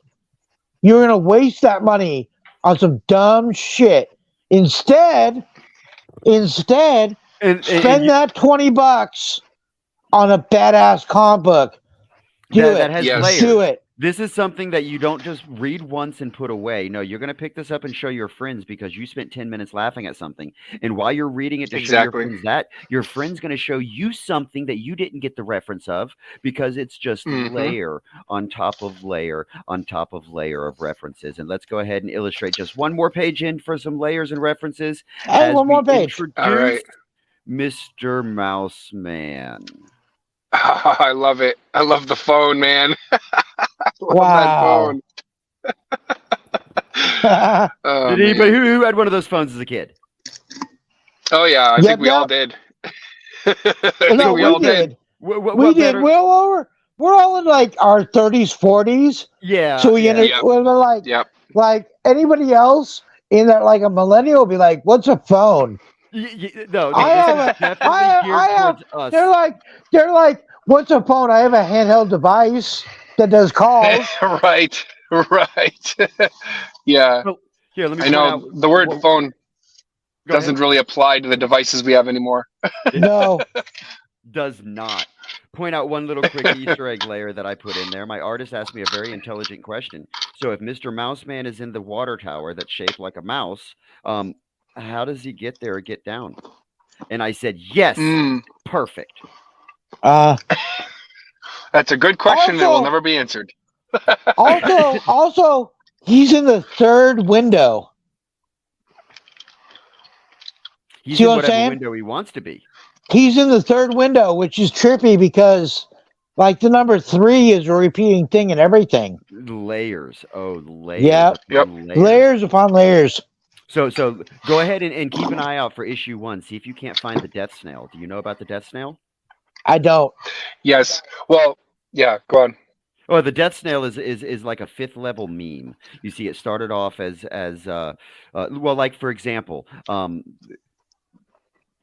You were gonna waste that money on some dumb shit. Instead, spend that $20 on a badass comic book. That has Yes. layers. Do it. This is something that you don't just read once and put away. No, you're going to pick this up and show your friends because you spent 10 minutes laughing at something. And while you're reading it to show your friends that, your friend's going to show you something that you didn't get the reference of because it's just layer on top of layer on top of layer of references. And let's go ahead and illustrate just one more page in for some layers and references. Hey, one more page. All right. Mr. Mouse Man. Oh, I love it. I love the phone, man. Wow. That phone. Oh, Did anybody who had one of those phones as a kid? Oh yeah, I think we all did. I think we all did. We did. We're all in like our 30s, 40s. Yeah. So we're like, like anybody else in that, like a millennial will be like, "What's a phone?" No, I have. They're like, "What's a phone?" I have a handheld device that does calls. Right. Yeah. Well, here, let me. I know the word phone doesn't really apply to the devices we have anymore. No, does not. Point out one little quick Easter egg layer that I put in there. My artist asked me a very intelligent question. So if Mr. Mouseman is in the water tower that's shaped like a mouse, how does he get there or get down? And I said, yes, perfect. That's a good question that will never be answered. also, he's in the third window. He's in whatever window he wants to be. He's in the third window, which is trippy because, like, the number 3 is a repeating thing and everything. Layers. Oh, layers. Yeah. Layers upon layers. So go ahead and keep an eye out for issue 1. See if you can't find the death snail. Do you know about the death snail? I don't. Yes. Well, yeah, go on. Oh, the death snail is like a 5th level meme. You see, it started off as well, like for example,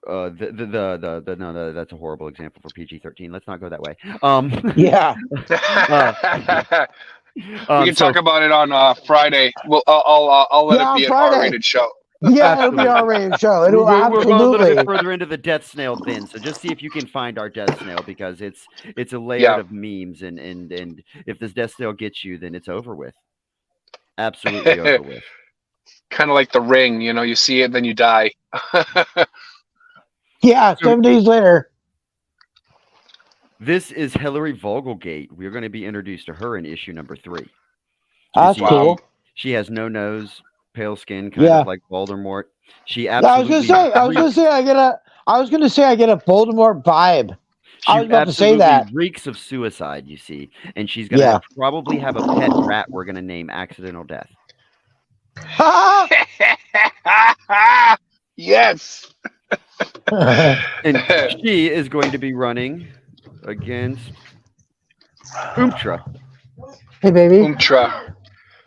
no, that's a horrible example for PG-13. Let's not go that way. Yeah. We can talk about it on Friday. Well, I'll let it be an R-rated show. Yeah, it'll be an R-rated show. It'll We're going a little bit further into the death snail bin, so just see if you can find our death snail because it's a layer of memes, and if this death snail gets you, then it's over with. Absolutely over with. Kind of like The Ring, you see it, then you die. Yeah, 7 days later. This is Hillary Vogelgate. We're going to be introduced to her in issue number 3. That's cool. She has no nose, pale skin, kind of like Voldemort. She absolutely. I was gonna say I get a Voldemort vibe. I was about to say that. Reeks of suicide, you see, and she's gonna probably have a pet rat. We're gonna name Accidental Death. Yes. And she is going to be running against Umtra. Hey, baby. Umtra.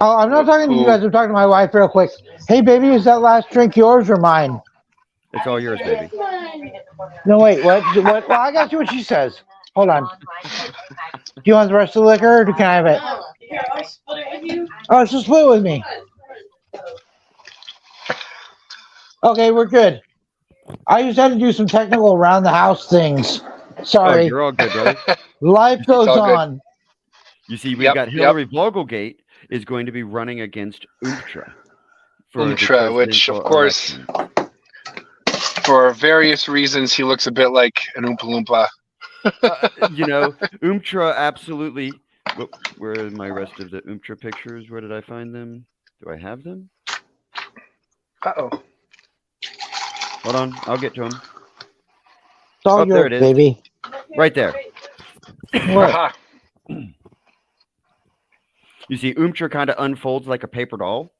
Oh, I'm not talking to you guys. I'm talking to my wife real quick. Hey, baby, is that last drink yours or mine? It's all yours, baby. No, wait. What? Well, I got you what she says. Hold on. Do you want the rest of the liquor or can I have it? Here, I'll split it with you. Oh, she'll split it with me. Okay, we're good. I just had to do some technical around the house things. Sorry. Oh, you're all good, brother. Life goes on. You see, we've got Hillary Vogelgate is going to be running against Umtra. Umtra, which, of course, for various reasons, he looks a bit like an Oompa Loompa. Umtra absolutely. Where are my rest of the Umtra pictures? Where did I find them? Do I have them? Uh-oh. Hold on, I'll get to them. There it is, baby. Right there. What? You see, Umtra kind of unfolds like a paper doll.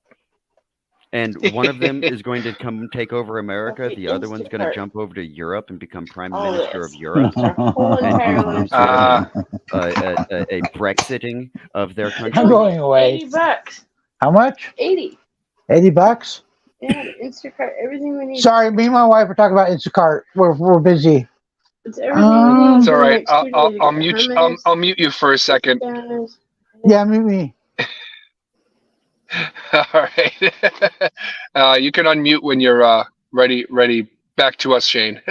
And one of them is going to come take over America. The other one's going to jump over to Europe and become Prime Minister of Europe. And do a Brexiting of their country. I'm going away. $80. How much? 80. $80? Yeah, Instacart, everything we need. Sorry, me and my wife are talking about Instacart. We're busy. It's everything we need. It's all right. I'll mute you for a second. Yeah, mute me. All right. You can unmute when you're ready. Back to us, Shane.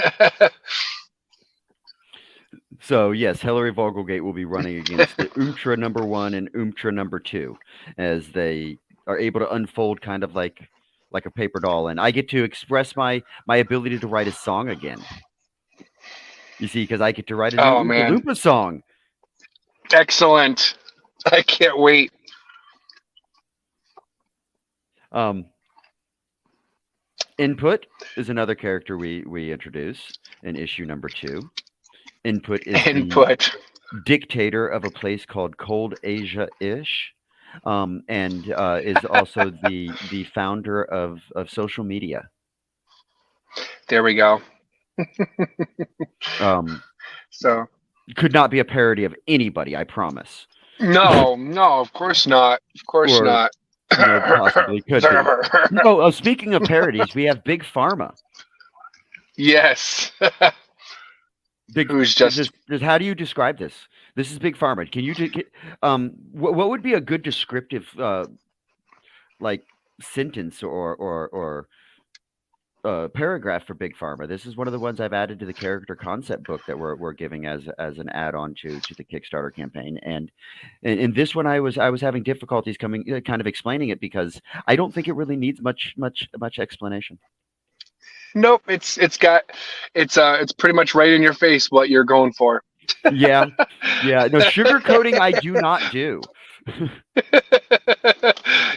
So yes, Hilary Vogelgate will be running against the Umtra number 1 and Umtra number 2, as they are able to unfold kind of like a paper doll, and I get to express my ability to write a song again. You see, because I get to write a new Oompa Loompa song. Excellent! I can't wait. Input is another character we introduce in issue number 2. Input is the dictator of a place called Cold Asia-ish, and is also the founder of social media. There we go. So could not be a parody of anybody, I promise. No, of course not. Of course not. No, possibly could be. Oh, speaking of parodies, we have Big Pharma. Yes. Who's just how do you describe this? This is Big Pharma. Can you what would be a good descriptive like sentence or paragraph for Big Pharma? This is one of the ones I've added to the character concept book that we're giving as an add-on to the Kickstarter campaign. And in this one, I was having difficulties kind of explaining it because I don't think it really needs much explanation. Nope, it's pretty much right in your face what you're going for. Yeah. No, sugarcoating I do not do.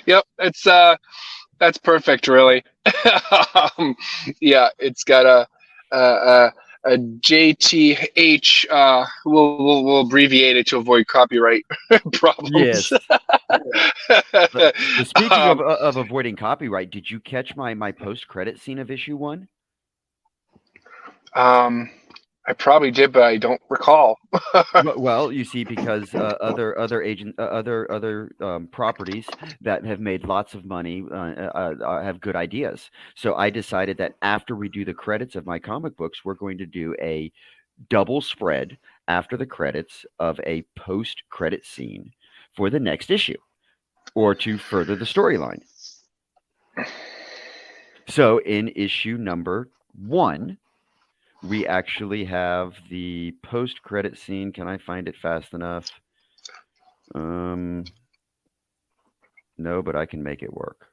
Yep, that's perfect, really. Yeah, it's got a JTH. We'll abbreviate it to avoid copyright problems. Yes. Speaking of avoiding copyright, did you catch my post-credit scene of issue 1? I probably did, but I don't recall. Well, you see, because other properties that have made lots of money have good ideas. So I decided that after we do the credits of my comic books, we're going to do a double spread after the credits of a post-credit scene for the next issue, or to further the storyline. So in issue number 1, we actually have the post-credit scene. Can I find it fast enough? No, but I can make it work.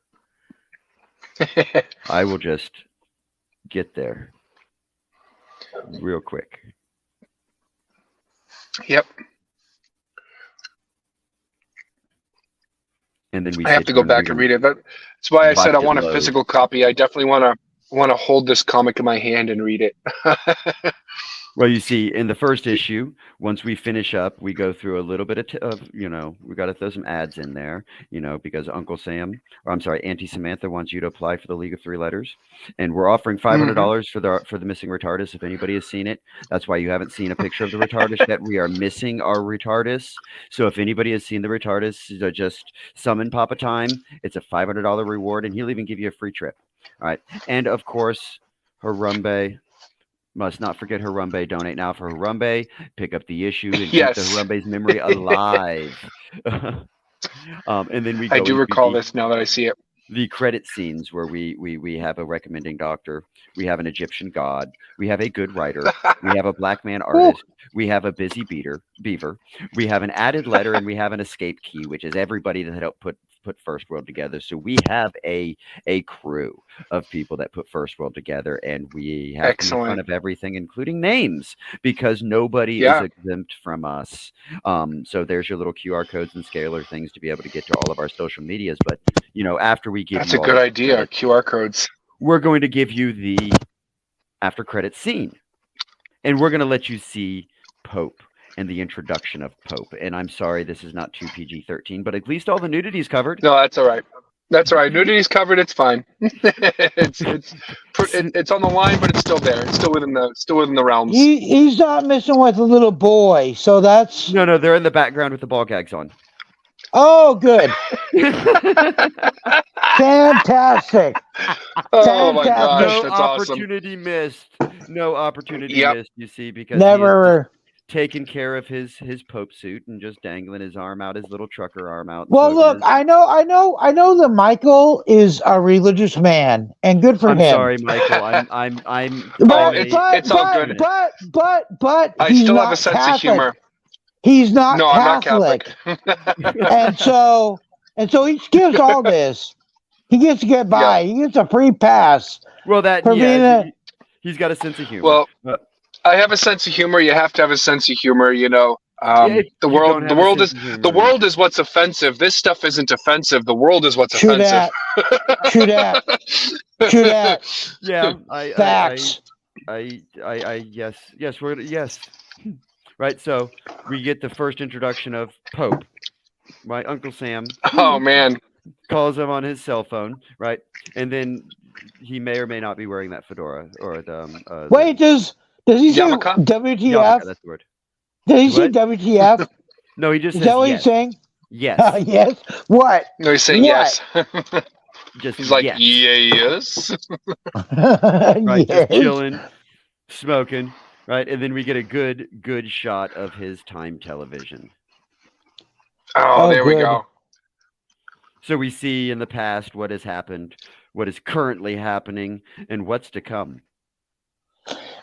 I will just get there real quick. Yep. And then I have to go back and read it. That's why I said I want a physical copy. I definitely want to hold this comic in my hand and read it. Well, you see, in the first issue, once we finish up, we go through a little bit of we got to throw some ads in there, because Auntie Samantha wants you to apply for the League of Three Letters, and we're offering $500 for the missing retardus. If anybody has seen it, that's why you haven't seen a picture of the retardus yet. We are missing our retardus, so if anybody has seen the retardus, just summon Papa Time. It's a $500 reward, and he'll even give you a free trip. All right, and of course, Harambe. Must not forget Harambe. Donate now for Harambe. Pick up the issue and keep the Harambe's memory alive. And then I do recall this now that I see it. The credit scenes where we have a recommending doctor, we have an Egyptian god, we have a good writer, we have a black man artist, we have a busy beaver, we have an added letter, and we have an escape key, which is everybody that helped put First World together. So we have a crew of people that put First World together, and we have to make fun of everything, including names, because nobody is exempt from us. So there's your little QR codes and scalar things to be able to get to all of our social medias. But after we give that's a good idea, QR codes. We're going to give you the after credit scene, and we're going to let you see Pope and the introduction of Pope. And I'm sorry, this is not 2 PG-13, but at least all the nudity is covered. No, that's all right. That's all right. Nudity's covered. It's fine. It's on the line, but it's still there. It's still within the realms. He's not messing with a little boy, so that's no. They're in the background with the ball gags on. Oh, good. Fantastic. Oh my gosh, that's opportunity awesome. Missed. No opportunity missed. You see, because never. taking care of his Pope suit and just dangling his arm out, his little trucker arm out. Well, look, I know that Michael is a religious man, and good for him. I'm sorry, Michael. It's all good. But I he's still not have a sense Catholic. of humor. He's not No, Catholic. I'm not Catholic. and so he skips all this. He gets to get by. He gets a free pass. Well, he's got a sense of humor. Well, I have a sense of humor. You have to have a sense of humor, you know. The world is what's offensive. This stuff isn't offensive. The world is what's offensive. True that. Yeah. Facts. Yes. Right. So we get the first introduction of Pope. My Uncle Sam. Oh man. Calls him on his cell phone, right? And then he may or may not be wearing that fedora or the. Wait, does he say Yarmulke? WTF? Yarmulke, that's the word. Did he say WTF? No, he just Is says that what yes. he's saying? Yes. Yes. What? No, he's saying What? yes. Just He's like, yes. yes. Right, Yes. just chilling, smoking, right? And then we get a good shot of his time television. Oh, there we good. go. So we see in the past what has happened, what is currently happening, and what's to come.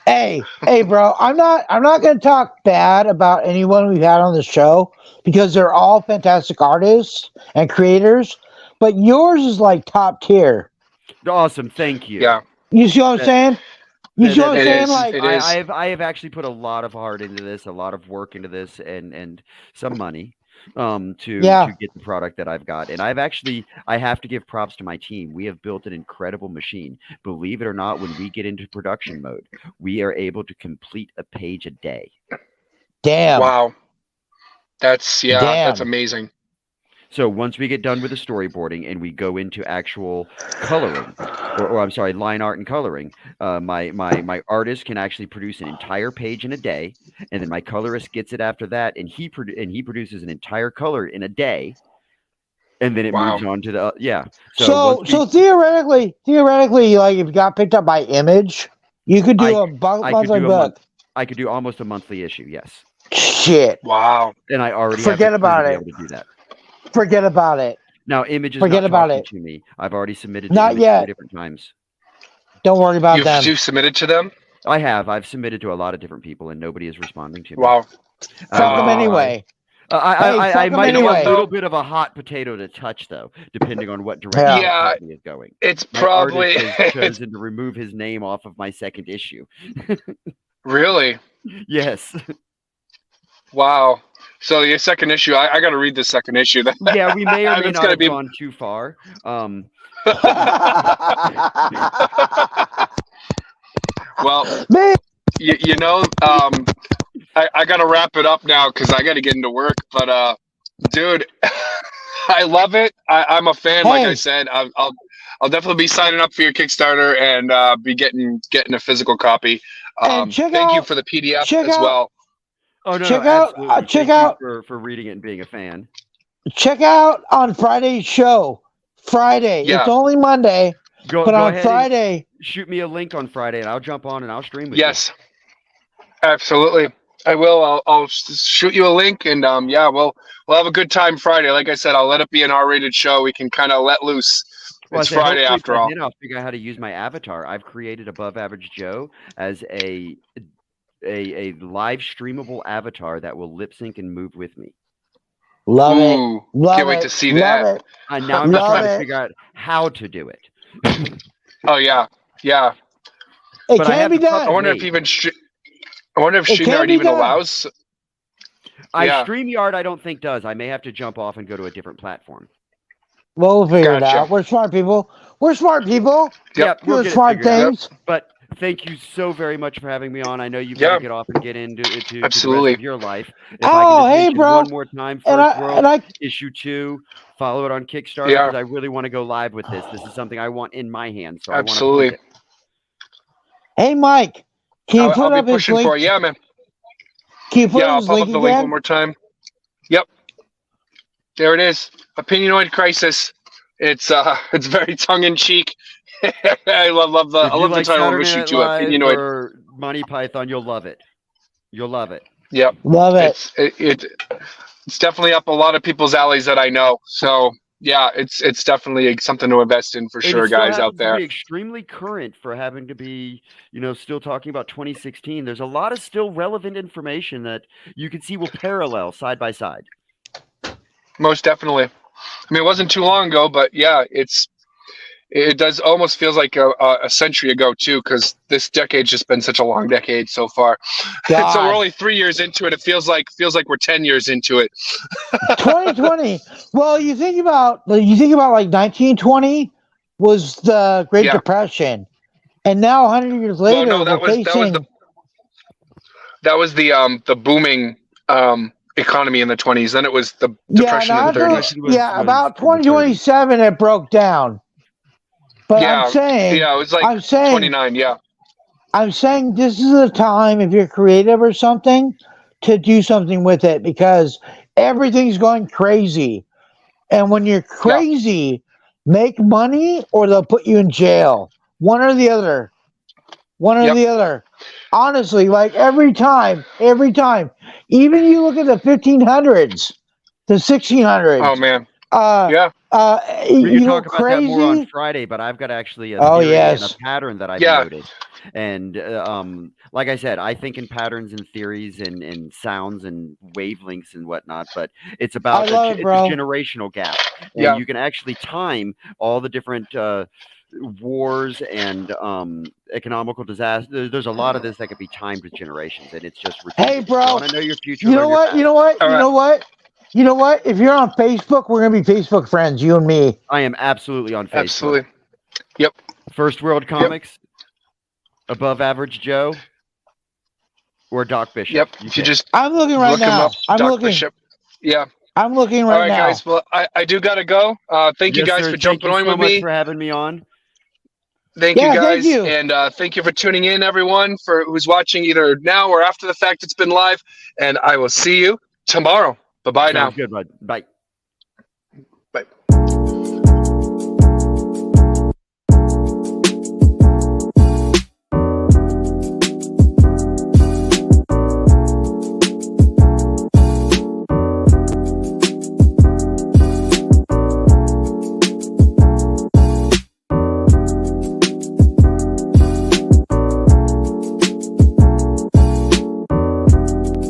Hey, bro, I'm not going to talk bad about anyone we've had on the show because they're all fantastic artists and creators, but yours is like top tier. Awesome, thank you. Yeah. You see what I'm saying? You see what I'm saying? is. Like, It is. I have actually put a lot of heart into this, a lot of work into this, and some money to get the product that I've got. And I have to give props to my team. We have built an incredible machine. Believe it or not, when we get into production mode, we are able to complete a page a day. damn. Wow. That's amazing. So once we get done with the storyboarding and we go into actual coloring, or I'm sorry, line art and coloring, my artist can actually produce an entire page in a day, and then my colorist gets it after that, and he produces an entire color in a day, and then it moves on to the So theoretically, like if you got picked up by Image, you could do a monthly book. I could do almost a monthly issue. Yes. Shit. Wow. And I already Forget about it. Able to do that. Forget about it. Now, Image is Forget not about talking it. to me. I've already submitted Not to Image yet. 2 different times. Don't worry about them. You submitted to them? I have. I've submitted to a lot of different people, and nobody is responding to me. Wow. Fuck them anyway. I might be anyway. a little bit of a hot potato to touch, though, depending on what direction Yeah. the company is going. It's My probably artist has chosen to remove his name off of my second issue. Really? Yes. Wow. So your second issue, I got to read the second issue. Yeah, we may or may It's not gonna have be- gone too far. Well, Man, you know, I got to wrap it up now because I got to get into work. But dude, I love it. I'm a fan. Like I said, I'll definitely be signing up for your Kickstarter and be getting a physical copy. Thank you for the PDF as well. Oh no! Check no, out- absolutely. check Thank you out- for reading it and being a fan. check out on Friday's show. Friday. Yeah. It's only Monday, Go but on ahead Friday. and shoot me a link on Friday, and I'll jump on and I'll stream with Yes, absolutely. I will. I'll shoot you a link, and we'll have a good time Friday. Like I said, I'll let it be an R-rated show. We can kind of let loose. Well, It's Friday after all. Then I'll figure out how to use my avatar. I've created Above Average Joe as a live streamable avatar that will lip sync and move with me. Love Ooh, it. Love can't wait it. to see Love that. it. And now I'm just Love trying to it. figure out how to do it. Oh yeah. It But I can have be the puppet done. I wonder if made. even I wonder if It can StreamYard be even done. allows. Yeah. StreamYard, I don't think does. I may have to jump off and go to a different platform. We'll figure it Gotcha. out. We're smart people. We're smart people. Yep. we'll Do get it smart figured out. things. But thank you so very much for having me on. I know you've got Yeah. to get off and get into the Absolutely. rest of your life. If Oh, I can just hey, mention bro. one more time, And First I, World and I, issue 2. Follow it on Kickstarter Yeah. because I really want to go live with this. This is something I want in my hands. So Absolutely. I want to hey, Mike, can you put I'll up be his pushing link? for it. Yeah, man. Can you put Yeah, up I'll his pop link up the link one again? more time. Yep. There it is. Opinionoid Crisis. It's very tongue in cheek. I love the If you title of Saturday issue Night too. Live Opinionoid. or Monty Python, you'll love it. You'll love it. Yep. Love it. It's definitely up a lot of people's alleys that I know. So yeah, it's definitely something to invest in for sure, guys out there. To be extremely current for having to be, still talking about 2016. There's a lot of still relevant information that you can see will parallel side by side. Most definitely. I mean, it wasn't too long ago, but yeah, it does almost feels like a century ago too, because this decade's just been such a long decade so far. So we're only 3 years into it. It feels like we're 10 years into it. 2020. Well, you think about like 1920 was the Great Depression, and now 100 years later, that was the booming economy in the 20s. Then it was the depression in the 30s. About 2027 it broke down. But I'm saying, it was like 29. Yeah, I'm saying this is a time, if you're creative or something, to do something with it, because everything's going crazy, and when you're crazy, make money or they'll put you in jail. One or the other. The other. Honestly, like every time. Even you look at the 1500s, the 1600s. Oh man. We can talk about that more on Friday, but I've got actually a theory and a pattern that I've noted. And like I said, I think in patterns and theories and sounds and wavelengths and whatnot, but it's about it's a generational gap. And you can actually time all the different wars and economical disasters. There's a lot of this that could be timed with generations, and it's just ridiculous. Hey, bro, I want to know your future. You know what? If you're on Facebook, we're gonna be Facebook friends, you and me. I am absolutely on Facebook. Absolutely. Yep. First World Comics, Above Average Joe, or Doc Bishop. Yep. If you just I'm looking right now. I'm looking. Bishop. Yeah. I'm looking right now. All right, guys. Well, I do gotta go. Thank you guys for jumping on with me. Thank you so much for having me on. Thank you guys, and thank you for tuning in, everyone, for who's watching either now or after the fact it's been live. And I will see you tomorrow. Bye-bye now. Good, bud. Bye.